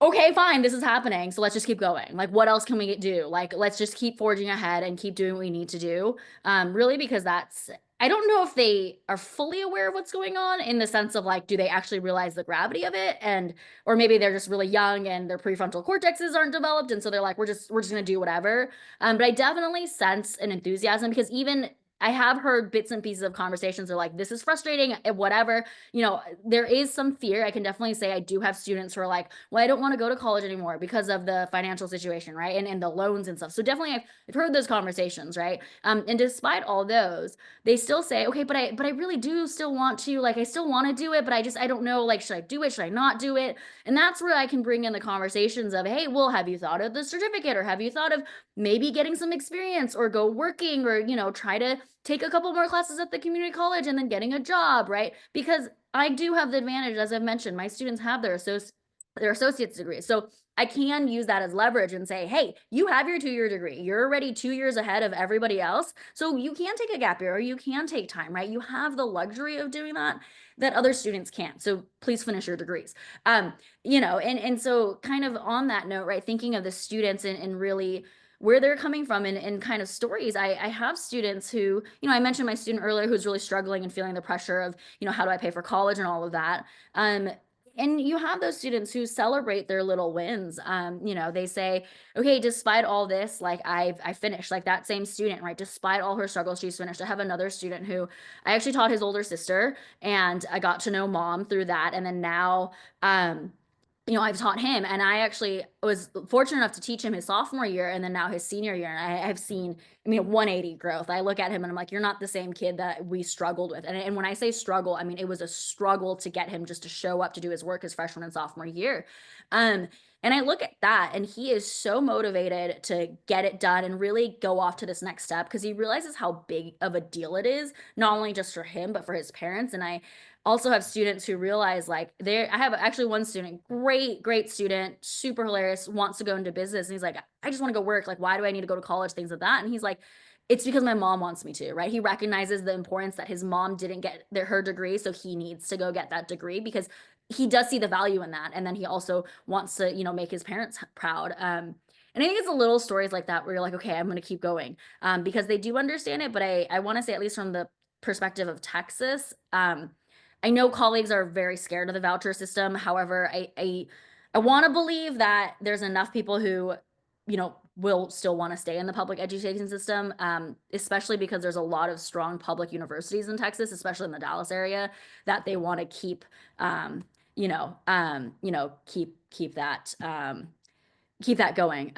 okay, fine, this is happening, so let's just keep going. Like, what else can we do? Like, let's just keep forging ahead and keep doing what we need to do. Really, because I don't know if they are fully aware of what's going on in the sense of like, do they actually realize the gravity of it? Or maybe they're just really young and their prefrontal cortexes aren't developed. And so they're like, we're just gonna do whatever. But I definitely sense an enthusiasm because even I have heard bits and pieces of conversations are like, this is frustrating, whatever. You know, there is some fear. I can definitely say I do have students who are like, well, I don't want to go to college anymore because of the financial situation, right? And the loans and stuff. So definitely I've heard those conversations, right? And despite all those, they still say, okay, but I really do still want to, like, I still want to do it, but I don't know, like, should I do it? Should I not do it? And that's where I can bring in the conversations of, hey, well, have you thought of the certificate, or have you thought of maybe getting some experience, or go working, or, you know, try to take a couple more classes at the community college and then getting a job, right? Because I do have the advantage, as I've mentioned, my students have their associate's degree. So I can use that as leverage and say, hey, you have your 2-year degree. You're already 2 years ahead of everybody else. So you can take a gap year, or you can take time, right? You have the luxury of doing that other students can't. So please finish your degrees. You know, and so kind of on that note, right, thinking of the students and really where they're coming from and kind of stories. I have students who, you know, I mentioned my student earlier who's really struggling and feeling the pressure of, you know, how do I pay for college and all of that. And you have those students who celebrate their little wins. You know, they say, okay, despite all this, like I finished, like that same student, right? Despite all her struggles, she's finished. I have another student who I actually taught his older sister, and I got to know mom through that. And then now, you know, I've taught him, and I actually was fortunate enough to teach him his sophomore year and then now his senior year. And I have seen, I mean, 180 growth. I look at him and I'm like, you're not the same kid that we struggled with. And when I say struggle, I mean, it was a struggle to get him just to show up to do his work his freshman and sophomore year. And I look at that, and he is so motivated to get it done and really go off to this next step, because he realizes how big of a deal it is, not only just for him, but for his parents. And I also have students who realize, like, I have actually one student, great student, super hilarious, wants to go into business. And he's like, I just want to go work. Like, why do I need to go to college? Things like that. And he's like, it's because my mom wants me to, right? He recognizes the importance that his mom didn't get her degree. So he needs to go get that degree because he does see the value in that. And then he also wants to, you know, make his parents proud. And I think it's the little stories like that where you're like, okay, I'm going to keep going, because they do understand it. But I want to say, at least from the perspective of Texas, I know colleagues are very scared of the voucher system. However, I want to believe that there's enough people who, you know, will still want to stay in the public education system, especially because there's a lot of strong public universities in Texas, especially in the Dallas area, that they want to keep, keep that going.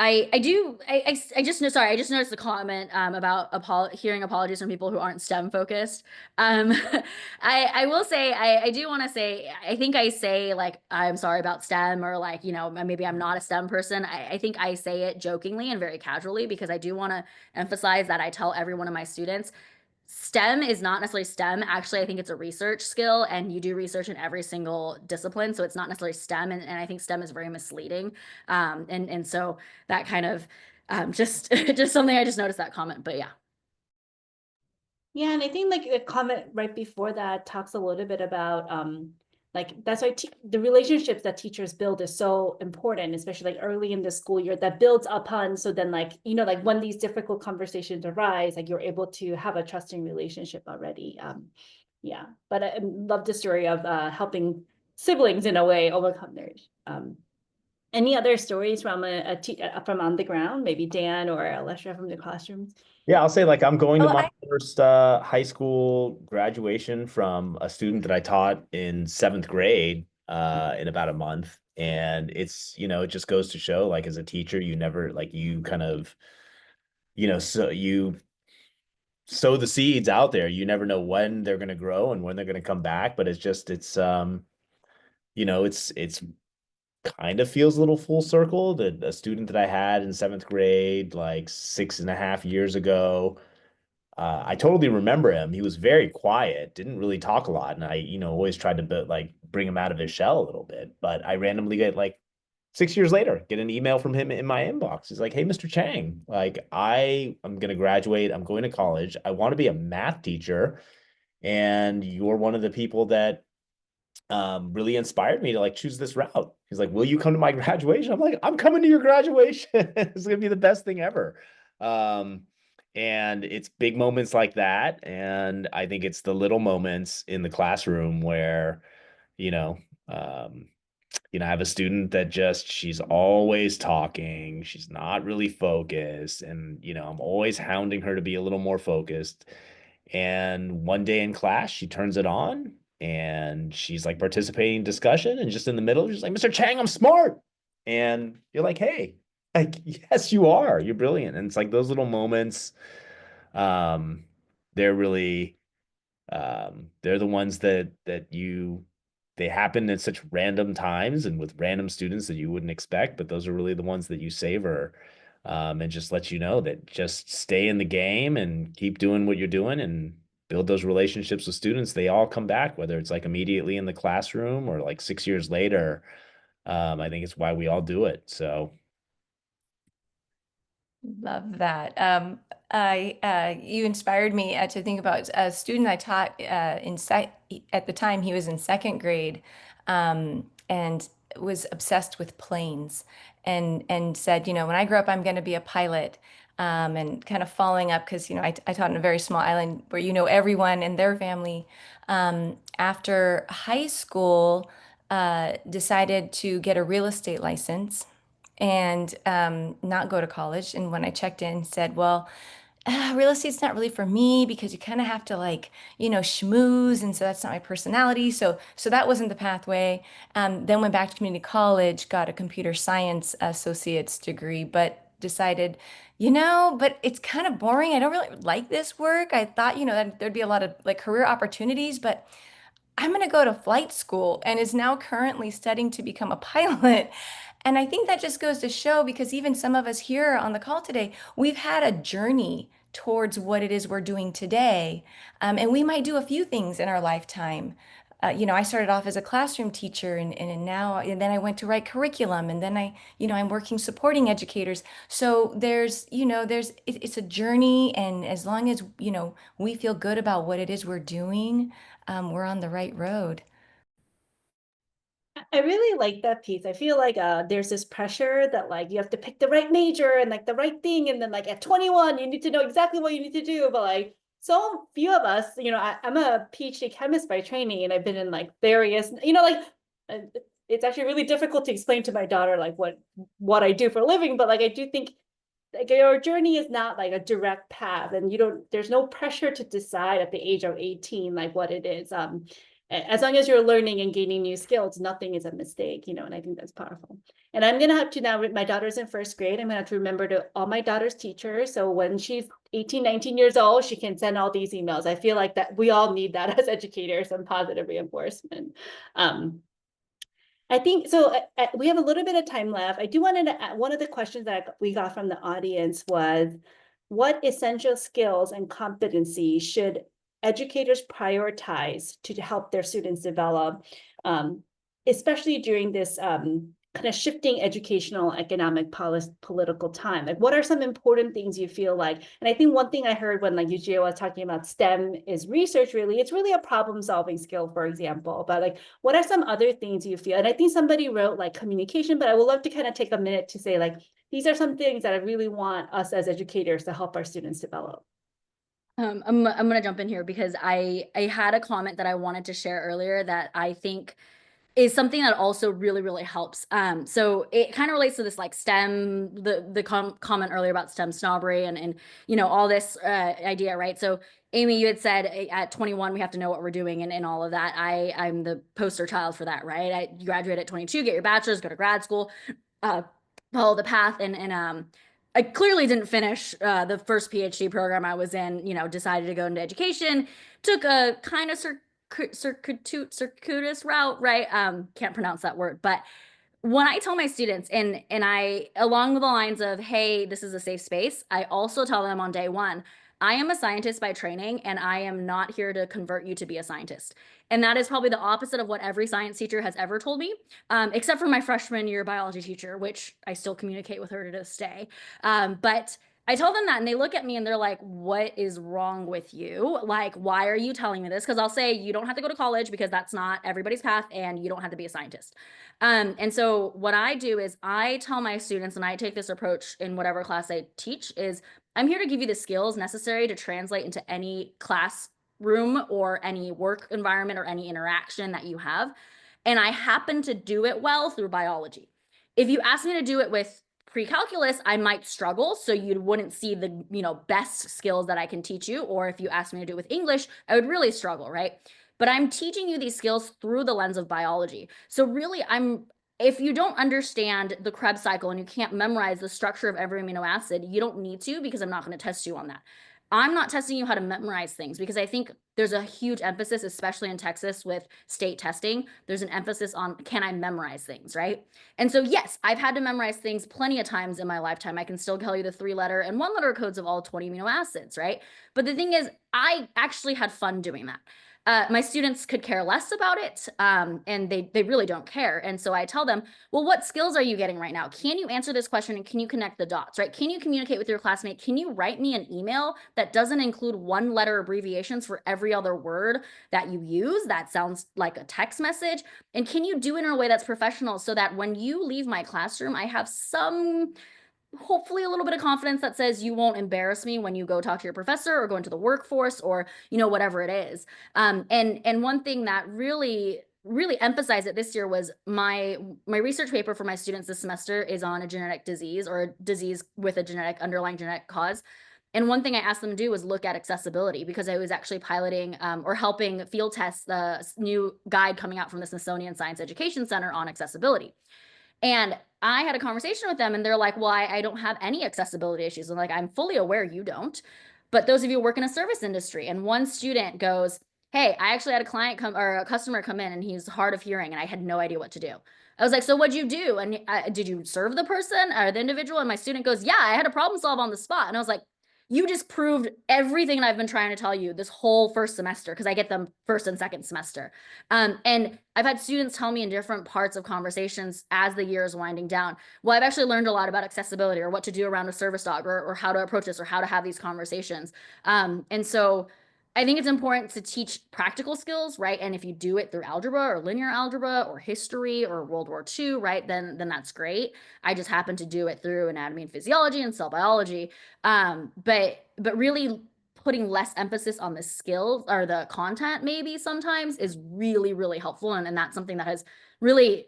I just know, sorry, I just noticed the comment about hearing apologies from people who aren't STEM focused. I will say, I do want to say, I think I say, like, I'm sorry about STEM, or, like, you know, maybe I'm not a STEM person. I think I say it jokingly and very casually, because I do want to emphasize that I tell every one of my students, STEM is not necessarily STEM. Actually, I think it's a research skill, and you do research in every single discipline. So it's not necessarily STEM. And I think STEM is very misleading. And so that kind of, just something, I just noticed that comment, but yeah. Yeah, and I think, like, the comment right before that talks a little bit about like, that's why the relationships that teachers build is so important, especially like early in the school year, that builds upon. So then, like, you know, like when these difficult conversations arise, like, you're able to have a trusting relationship already. Yeah, but I love the story of helping siblings in a way overcome theirs. Any other stories from from on the ground, maybe Dan or Alessia from the classrooms? Yeah, I'll say, like, I'm going to Oh, my first high school graduation from a student that I taught in 7th grade in about a month. And it's, you know, it just goes to show, like, as a teacher, you never, like, you kind of, you know, so you sow the seeds out there. You never know when they're going to grow and when they're going to come back. But you know, it's kind of feels a little full circle. That a student that I had in 7th grade, like 6.5 years ago, I totally remember him. He was very quiet, didn't really talk a lot. And I, you know, always tried to like bring him out of his shell a little bit. But I randomly get, like, 6 years later, get an email from him in my inbox. He's like, hey, Mr. Chang, like, I'm going to graduate. I'm going to college. I want to be a math teacher. And you're one of the people that really inspired me to, like, choose this route. He's like, will you come to my graduation? I'm like, I'm coming to your graduation. It's gonna be the best thing ever. And it's big moments like that. And I think it's the little moments in the classroom where, you know, I have a student that she's always talking. She's not really focused. And, I'm always hounding her to be a little more focused. And one day in class, she turns it on and she's like participating in discussion. And just in the middle, she's like, Mr. Chang, I'm smart. And you're like, hey, like, yes, you are. You're brilliant. And it's like those little moments, um, they're really they're the ones they happen at such random times and with random students that you wouldn't expect, but those are really the ones that you savor, and just let you know that just stay in the game and keep doing what you're doing and build those relationships with students. They all come back, whether it's like immediately in the classroom or like 6 years later. I think it's why we all do it. So Love that. You inspired me to think about a student I taught at the time. He was in second grade, and was obsessed with planes, and said, when I grow up, I'm going to be a pilot. And kind of following up because I taught in a very small island where everyone and their family. After high school, decided to get a real estate license and not go to college. And when I checked in, said, well, real estate's not really for me because you kind of have to schmooze. And so that's not my personality. So that wasn't the pathway. Then went back to community college, got a computer science associate's degree, but decided, but it's kind of boring. I don't really like this work. I thought, that there'd be a lot of like career opportunities, but I'm going to go to flight school and is now currently studying to become a pilot. And I think that just goes to show because even some of us here on the call today, we've had a journey towards what it is we're doing today. And we might do a few things in our lifetime. I started off as a classroom teacher and then I went to write curriculum and then I'm working supporting educators. So it's a journey. And as long as, we feel good about what it is we're doing, we're on the right road. I really like that piece. I feel like there's this pressure that like you have to pick the right major and like the right thing, and then like at 21 you need to know exactly what you need to do. But like so few of us, I'm a PhD chemist by training, and I've been in like various, it's actually really difficult to explain to my daughter like what I do for a living. But like I do think like your journey is not like a direct path, and there's no pressure to decide at the age of 18 like what it is. As long as you're learning and gaining new skills, nothing is a mistake, and I think that's powerful. And I'm gonna have to now, my daughter's in first grade, I'm gonna have to remember to all my daughter's teachers, so when she's 18, 19 years old, she can send all these emails. I feel like that we all need that as educators, some positive reinforcement. I think so. We have a little bit of time left. I do wanted to add, one of the questions that we got from the audience was, what essential skills and competencies should educators prioritize to help their students develop, especially during this kind of shifting educational, economic, political time? Like, what are some important things you feel like? And I think one thing I heard when like Yujia was talking about STEM is research, really, it's really a problem solving skill, for example, but like, what are some other things you feel? And I think somebody wrote like communication, but I would love to kind of take a minute to say like, these are some things that I really want us as educators to help our students develop. I'm gonna jump in here because I had a comment that I wanted to share earlier that I think is something that also really, really helps. So it kind of relates to this like STEM, the comment earlier about STEM snobbery and all this idea, right? So Amy, you had said at 21 we have to know what we're doing and all of that. I'm the poster child for that, right? I graduate at 22, get your bachelor's, go to grad school, follow the path, and I clearly didn't finish the first PhD program I was in. Decided to go into education, took a kind of circuitous route, right? Can't pronounce that word, but when I tell my students and I along the lines of, hey, this is a safe space, I also tell them on day one, I am a scientist by training and I am not here to convert you to be a scientist. And that is probably the opposite of what every science teacher has ever told me, except for my freshman year biology teacher, which I still communicate with her to this day. But I tell them that and they look at me and they're like, what is wrong with you? Like, why are you telling me this? Because I'll say, you don't have to go to college because that's not everybody's path and you don't have to be a scientist. And so what I do is I tell my students, and I take this approach in whatever class I teach, is I'm here to give you the skills necessary to translate into any classroom or any work environment or any interaction that you have. And I happen to do it well through biology. If you ask me to do it with pre-calculus, I might struggle. So you wouldn't see the, best skills that I can teach you. Or if you asked me to do it with English, I would really struggle, right? But I'm teaching you these skills through the lens of biology. So really, if you don't understand the Krebs cycle and you can't memorize the structure of every amino acid, you don't need to, because I'm not going to test you on that. I'm not testing you how to memorize things, because I think there's a huge emphasis, especially in Texas with state testing. There's an emphasis on, can I memorize things, right? And so, yes, I've had to memorize things plenty of times in my lifetime. I can still tell you the 3-letter and 1-letter codes of all 20 amino acids, right? But the thing is, I actually had fun doing that. My students could care less about it, and they really don't care. And so I tell them, well, what skills are you getting right now? Can you answer this question, and can you connect the dots, right? Can you communicate with your classmate? Can you write me an email that doesn't include 1-letter abbreviations for every other word that you use? That sounds like a text message. And can you do it in a way that's professional, so that when you leave my classroom, I have hopefully a little bit of confidence that says you won't embarrass me when you go talk to your professor or go into the workforce, or whatever it is. And one thing that really emphasized it this year was my research paper for my students this semester is on a genetic disease, or a disease with a underlying genetic cause. And one thing I asked them to do was look at accessibility, because I was actually piloting or helping field test the new guide coming out from the Smithsonian Science Education Center on accessibility. And I had a conversation with them, and they're like, well, I don't have any accessibility issues. I'm like, I'm fully aware you don't. But those of you who work in a service industry, and one student goes, hey, I actually had a customer come in, and he's hard of hearing, and I had no idea what to do. I was like, so what'd you do? And did you serve the person or the individual? And my student goes, yeah, I had a problem solve on the spot. And I was like, you just proved everything I've been trying to tell you this whole first semester, because I get them first and second semester. And I've had students tell me in different parts of conversations as the year is winding down, well, I've actually learned a lot about accessibility, or what to do around a service dog, or how to approach this, or how to have these conversations. And so I think it's important to teach practical skills, right? And if you do it through algebra or linear algebra or history or World War II, right, then that's great. I just happen to do it through anatomy and physiology and cell biology. But really putting less emphasis on the skills or the content maybe sometimes is really, really helpful. And that's something that has really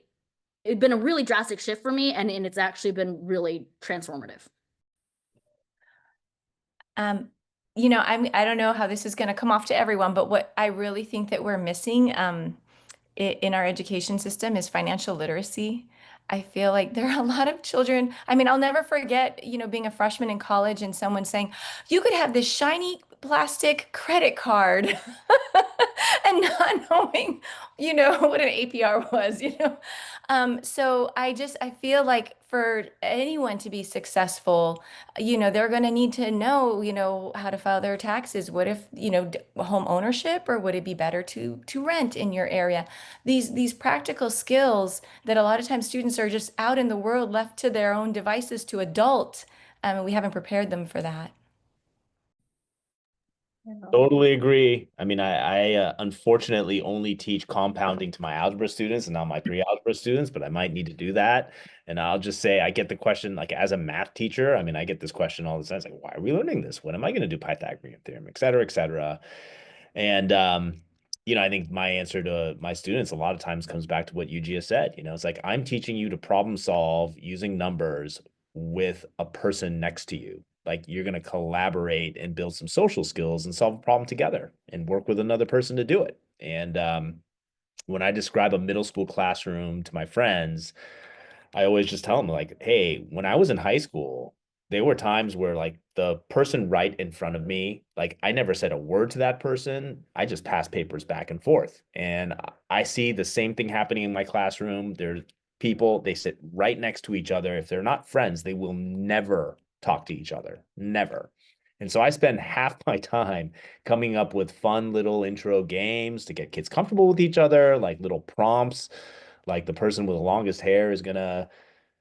been a really drastic shift for me. And it's actually been really transformative. I don't know how this is going to come off to everyone, but what I really think that we're missing in our education system is financial literacy. I feel like there are a lot of children. I mean, I'll never forget, being a freshman in college and someone saying, you could have this shiny plastic credit card and not knowing, what an APR was. So I feel like for anyone to be successful, they're going to need to know, how to file their taxes. What if, home ownership, or would it be better to rent in your area? These practical skills that a lot of times students are just out in the world, left to their own devices to adult, and we haven't prepared them for that. Totally agree. I mean, I unfortunately only teach compounding to my algebra students and not my pre-algebra students, but I might need to do that. And I'll just say I get the question, like, as a math teacher, I mean, I get this question all the time. It's like, why are we learning this? When am I going to do Pythagorean theorem, et cetera, et cetera? And, I think my answer to my students a lot of times comes back to what you just said. It's like, I'm teaching you to problem solve using numbers with a person next to you. Like, you're going to collaborate and build some social skills and solve a problem together and work with another person to do it. And when I describe a middle school classroom to my friends, I always just tell them, like, hey, when I was in high school, there were times where, like, the person right in front of me, like, I never said a word to that person. I just passed papers back and forth. And I see the same thing happening in my classroom. There's people, they sit right next to each other. If they're not friends, they will never talk to each other, never. And so I spend half my time coming up with fun little intro games to get kids comfortable with each other, like little prompts, like the person with the longest hair is going to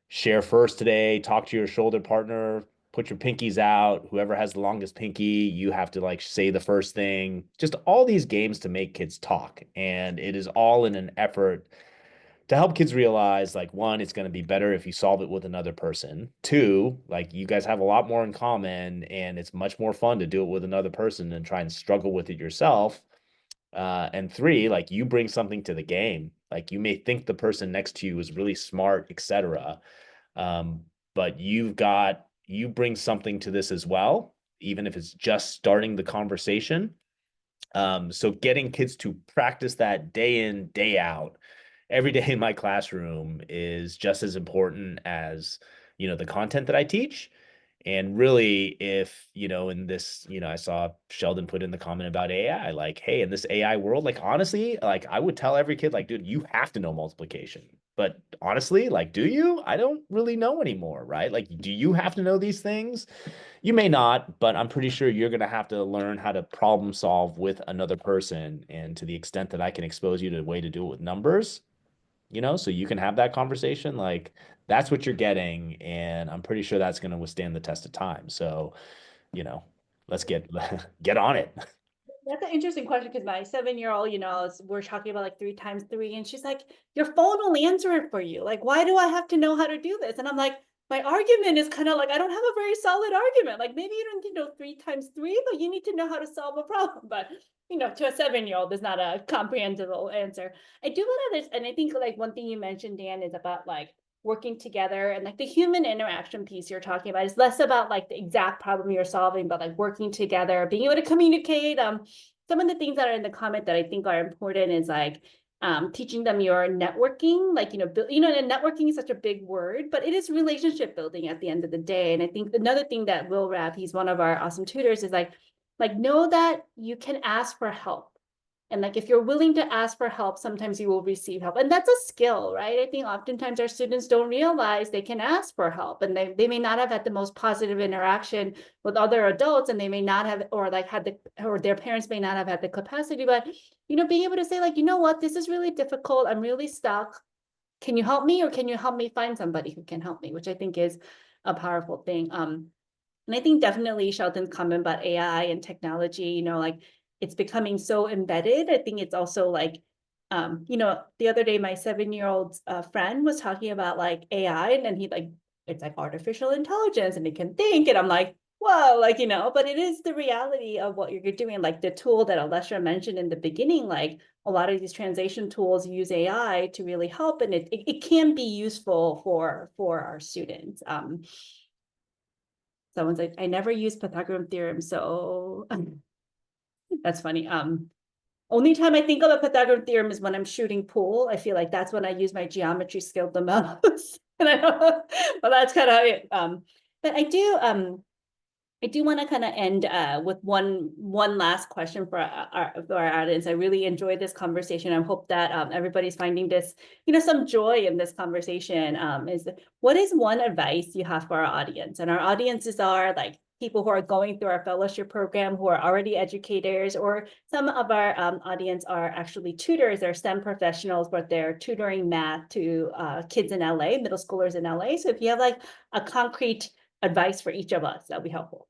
share first today, talk to your shoulder partner, put your pinkies out. Whoever has the longest pinky, you have to, like, say the first thing. Just all these games to make kids talk. And it is all in an effort to help kids realize, like, one, it's going to be better if you solve it with another person. Two, like, you guys have a lot more in common, and it's much more fun to do it with another person than try and struggle with it yourself. And three, like you bring something to the game. Like you may think the person next to you is really smart, etc. But you bring something to this as well, even if it's just starting the conversation. So getting kids to practice that day in, day out, every day in my classroom is just as important as, the content that I teach. And really, if, in this, I saw Sheldon put in the comment about AI, like, hey, in this AI world, like, honestly, like, I would tell every kid, like, dude, you have to know multiplication. But honestly, like, do you? I don't really know anymore, right? Like, do you have to know these things? You may not, but I'm pretty sure you're going to have to learn how to problem solve with another person. And to the extent that I can expose you to a way to do it with numbers, so you can have that conversation, like that's what you're getting. And I'm pretty sure that's going to withstand the test of time. So, you know, let's get on it. That's an interesting question because my 7-year-old, we're talking about like 3 times 3, and she's like, your phone will answer it for you. Like, why do I have to know how to do this? And I'm like, my argument is kind of like, I don't have a very solid argument. Like, maybe you don't need to know 3 times 3, but you need to know how to solve a problem. But, to a 7-year-old, there's not a comprehensible answer. I do want to, and I think like one thing you mentioned, Dan, is about like working together, and like the human interaction piece you're talking about is less about like the exact problem you're solving, but like working together, being able to communicate. Some of the things that are in the comment that I think are important is like teaching them your networking, like, and networking is such a big word, but it is relationship building at the end of the day. And I think another thing that Will Rapp, he's one of our awesome tutors, is like know that you can ask for help. And like, if you're willing to ask for help, sometimes you will receive help. And that's a skill, right? I think oftentimes our students don't realize they can ask for help, and they may not have had the most positive interaction with other adults, and they may not have, or like or their parents may not have had the capacity, but, being able to say like, you know what, this is really difficult. I'm really stuck. Can you help me? Or can you help me find somebody who can help me? Which I think is a powerful thing. And I think definitely Sheldon's comment about AI and technology, like it's becoming so embedded. I think it's also like, the other day, my 7-year-old friend was talking about like AI, and he like, it's like artificial intelligence and it can think. And I'm like, whoa, like, but it is the reality of what you're doing. Like the tool that Alessia mentioned in the beginning, like a lot of these translation tools use AI to really help, and it can be useful for our students. Someone's like, I never use Pythagorean theorem, so that's funny. Only time I think of a Pythagorean theorem is when I'm shooting pool. I feel like that's when I use my geometry skill the most. And I know, well, that's kind of it. But I do want to kind of end with one last question for our audience. I really enjoyed this conversation. I hope that everybody's finding this, some joy in this conversation. What is one advice you have for our audience? And our audiences are like people who are going through our fellowship program, who are already educators, or some of our audience are actually tutors. They're STEM professionals, but they're tutoring math to kids in LA, middle schoolers in LA. So if you have like a concrete advice for each of us, that'd be helpful.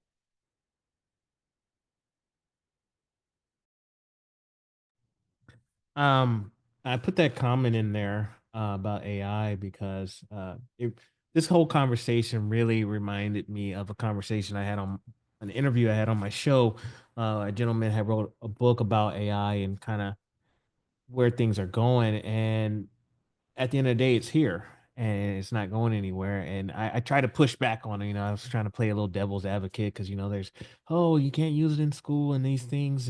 I put that comment in there about AI because this whole conversation really reminded me of a conversation I had on an interview I had on my show. A gentleman had wrote a book about AI and kind of where things are going. And at the end of the day, it's here and it's not going anywhere. And I try to push back on it. I was trying to play a little devil's advocate because, there's, oh, you can't use it in school and these things.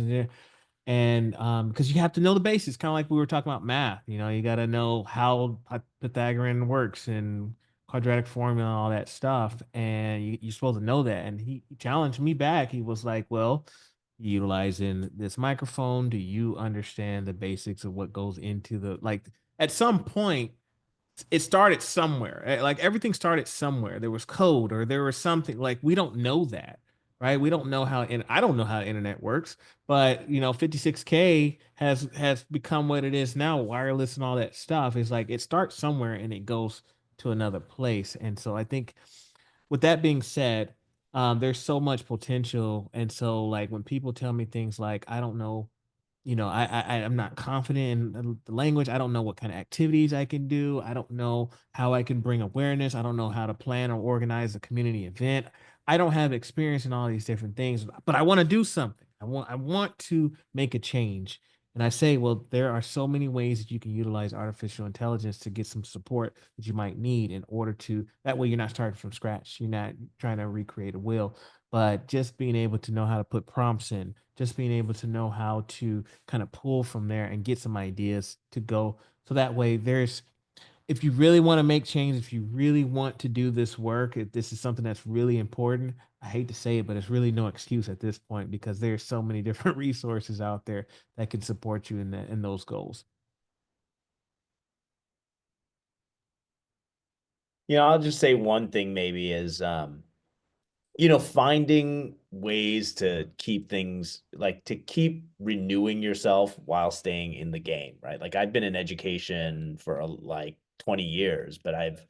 And because you have to know the basics, kind of like we were talking about math. You got to know how Pythagorean works and quadratic formula and all that stuff, and you're supposed to know that. And he challenged me back. He was like, well, utilizing this microphone, do you understand the basics of what goes into at some point it started somewhere. Like everything started somewhere. There was code or there was something. Like we don't know that, right? We don't know how, and I don't know how the internet works. But 56K has become what it is now, wireless and all that stuff. Is like it starts somewhere and it goes to another place. And so I think, with that being said, there's so much potential. And so like when people tell me things like, I don't know, I'm not confident in the language. I don't know what kind of activities I can do. I don't know how I can bring awareness. I don't know how to plan or organize a community event. I don't have experience in all these different things, but I want to do something. I want to make a change. And I say, well, there are so many ways that you can utilize artificial intelligence to get some support that you might need in order to, that way you're not starting from scratch. You're not trying to recreate a wheel, but just being able to know how to put prompts in, just being able to know how to kind of pull from there and get some ideas to go. So that way there's, if you really want to make change, if you really want to do this work, if this is something that's really important, I hate to say it, but it's really no excuse at this point because there's so many different resources out there that can support you in in those goals. I'll just say one thing maybe is, finding ways to keep things like to keep renewing yourself while staying in the game, right? Like I've been in education for like 20 years, but I've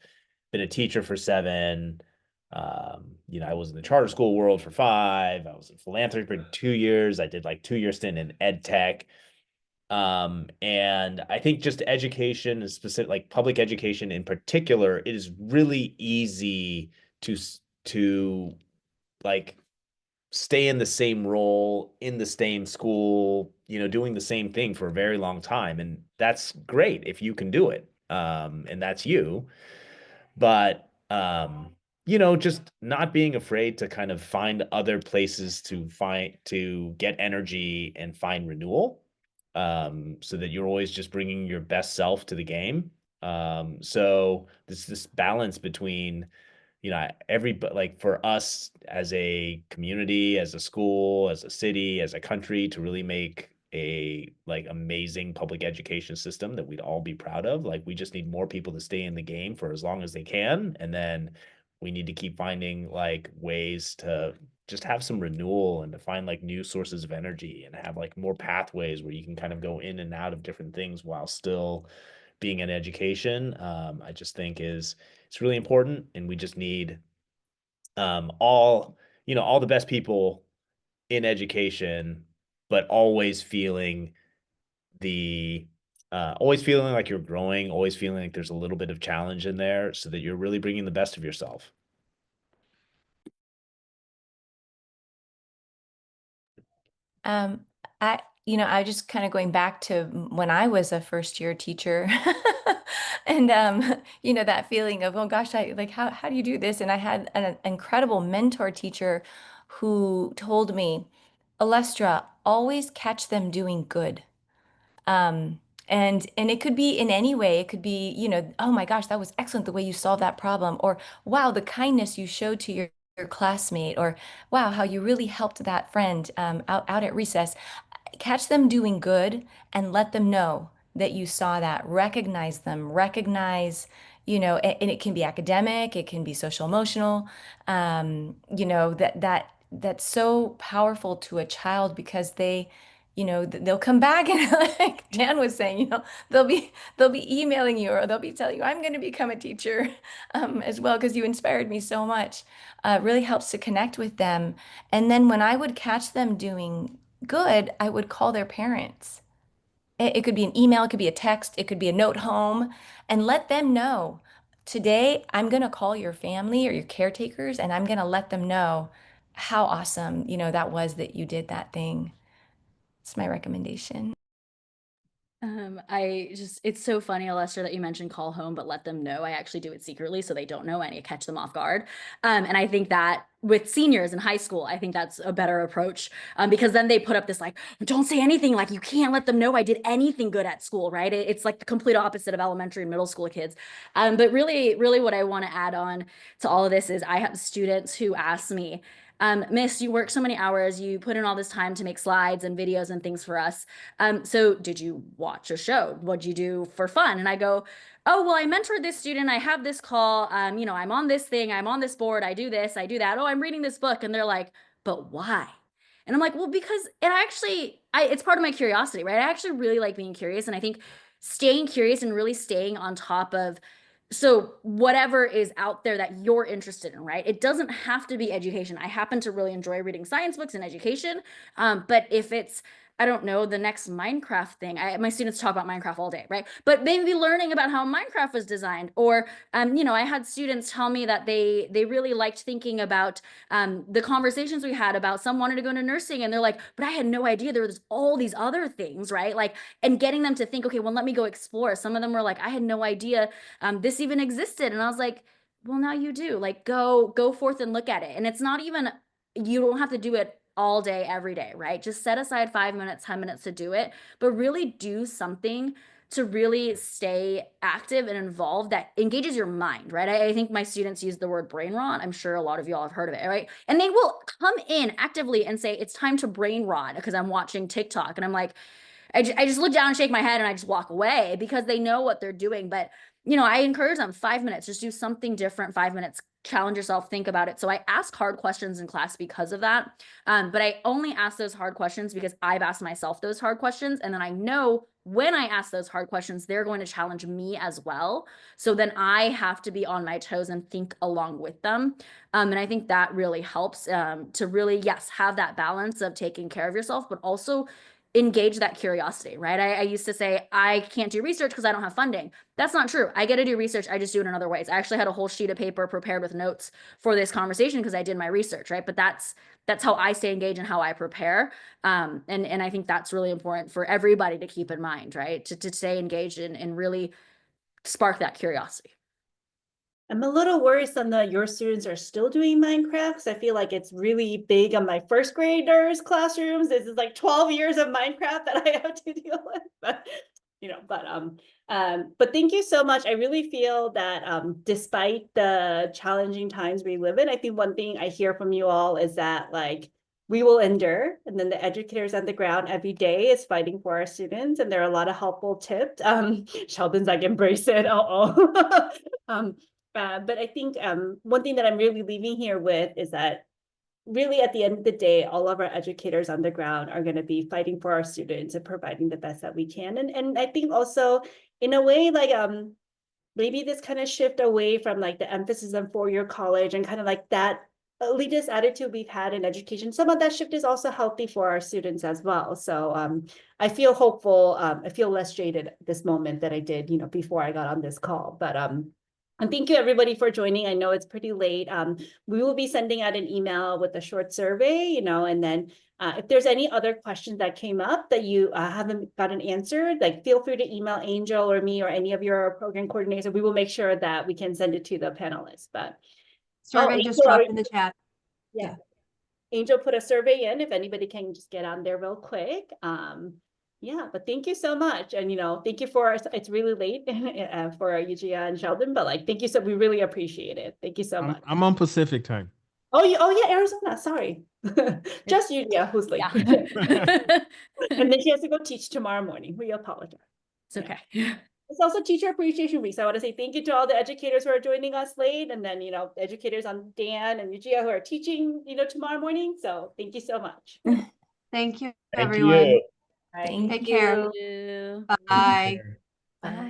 been a teacher for 7. I was in the charter school world for 5. I was in philanthropy for 2 years. I did like 2 year stint in ed tech. And I think just education is specific, like public education in particular, it is really easy to like stay in the same role in the same school, doing the same thing for a very long time. And that's great if you can do it. And that's you. But just not being afraid to kind of find other places to get energy and find renewal. So that you're always just bringing your best self to the game. So this balance between like for us as a community, as a school, as a city, as a country to really make a like amazing public education system that we'd all be proud of. Like we just need more people to stay in the game for as long as they can. And then we need to keep finding like ways to just have some renewal and to find like new sources of energy and have like more pathways where you can kind of go in and out of different things while still being in education. I just think it's really important, and we just need all the best people in education, but the always feeling like you're growing, always feeling like there's a little bit of challenge in there so that you're really bringing the best of yourself. Um, I just kind of going back to when I was a first year teacher and, that feeling of, oh gosh, how do you do this? And I had an incredible mentor teacher who told me, Alestra, always catch them doing good. Um, and it could be in any way. It could be, oh my gosh, that was excellent the way you solved that problem, or wow, the kindness you showed to your classmate, or wow, how you really helped that friend out at recess. Catch them doing good and let them know that you saw that. Recognize them, recognize, and it can be academic, it can be social emotional, that's so powerful to a child because they'll come back and like Dan was saying, they'll be emailing you or they'll be telling you, I'm going to become a teacher as well because you inspired me so much. It really helps to connect with them. And then when I would catch them doing good, I would call their parents. It could be an email, it could be a text, it could be a note home, and let them know, today I'm going to call your family or your caretakers and I'm going to let them know how awesome, that was that you did that thing. It's my recommendation. It's so funny, Alestra, that you mentioned call home, but let them know. I actually do it secretly so they don't know and I catch them off guard. And I think that with seniors in high school, I think that's a better approach because then they put up this like, don't say anything, like you can't let them know I did anything good at school, right? It's like the complete opposite of elementary and middle school kids. But really, really what I want to add on to all of this is I have students who ask me, Miss, you work so many hours, you put in all this time to make slides and videos and things for us. So did you watch a show? What'd you do for fun? And I go, oh, well, I mentored this student. I have this call. I'm on this thing. I'm on this board. I do this. I do that. Oh, I'm reading this book. And they're like, but why? And I'm like, well, because it's part of my curiosity, right? I actually really like being curious. And I think staying curious and really staying on top of so whatever is out there that you're interested in, right? It doesn't have to be education. I happen to really enjoy reading science books and education. But if it's I don't know, the next Minecraft thing. My students talk about Minecraft all day, right? But maybe learning about how Minecraft was designed, or you know, I had students tell me that they really liked thinking about the conversations we had about some wanted to go into nursing, and they're like, but I had no idea there was all these other things, right? Like, and getting them to think, okay, well, let me go explore. Some of them were like, I had no idea this even existed, and I was like, well, now you do. Like, go forth and look at it. And it's not even, you don't have to do it all day, every day, right? Just set aside 5 minutes, 10 minutes to do it, but really do something to really stay active and involved that engages your mind, right? I think my students use the word brain rot. I'm sure a lot of y'all have heard of it, right? And they will come in actively and say, it's time to brain rot because I'm watching TikTok. And I'm like, I just look down and shake my head and I just walk away because they know what they're doing. But, you know, I encourage them 5 minutes, just do something different, 5 minutes, challenge yourself, think about it. So I ask hard questions in class because of that. But I only ask those hard questions because I've asked myself those hard questions. And then I know when I ask those hard questions, they're going to challenge me as well. So then I have to be on my toes and think along with them. And I think that really helps to really, yes, have that balance of taking care of yourself, but also engage that curiosity, right? I used to say, I can't do research because I don't have funding. That's not true. I get to do research. I just do it in other ways. I actually had a whole sheet of paper prepared with notes for this conversation because I did my research, right? But that's how I stay engaged and how I prepare. And I think that's really important for everybody to keep in mind, right? To stay engaged and really spark that curiosity. I'm a little worrisome that your students are still doing Minecraft because I feel like it's really big on my first graders' classrooms. This is like 12 years of Minecraft that I have to deal with. But but thank you so much. I really feel that despite the challenging times we live in, I think one thing I hear from you all is that like we will endure, and then the educators on the ground every day is fighting for our students, and there are a lot of helpful tips. Sheldon's like, embrace it. But I think one thing that I'm really leaving here with is that really at the end of the day, all of our educators on the ground are going to be fighting for our students and providing the best that we can. And I think also in a way, like maybe this kind of shift away from like the emphasis on four-year college and kind of like that elitist attitude we've had in education, some of that shift is also healthy for our students as well. So I feel hopeful. I feel less jaded at this moment than I did, before I got on this call. But and thank you everybody for joining. I know it's pretty late. We will be sending out an email with a short survey, and then if there's any other questions that came up that you haven't gotten answered, like feel free to email Angel or me or any of your program coordinators. We will make sure that we can send it to the panelists. But Survey just dropped in the chat. Yeah. Angel put a survey in if anybody can just get on there real quick. Yeah, but thank you so much. And, thank you for, it's really late for Yujia and Sheldon, but like, thank you. So we really appreciate it. Thank you so much. I'm on Pacific time. Oh, yeah, Arizona. Sorry. Just Yujia who's late. Yeah. And then she has to go teach tomorrow morning. We apologize. It's okay. It's also Teacher Appreciation Week. So I want to say thank you to all the educators who are joining us late. And then, educators on Dan and Yujia who are teaching, tomorrow morning. So thank you so much. Thank you, Thank everyone. you. Thank Take care. you. Bye. Bye.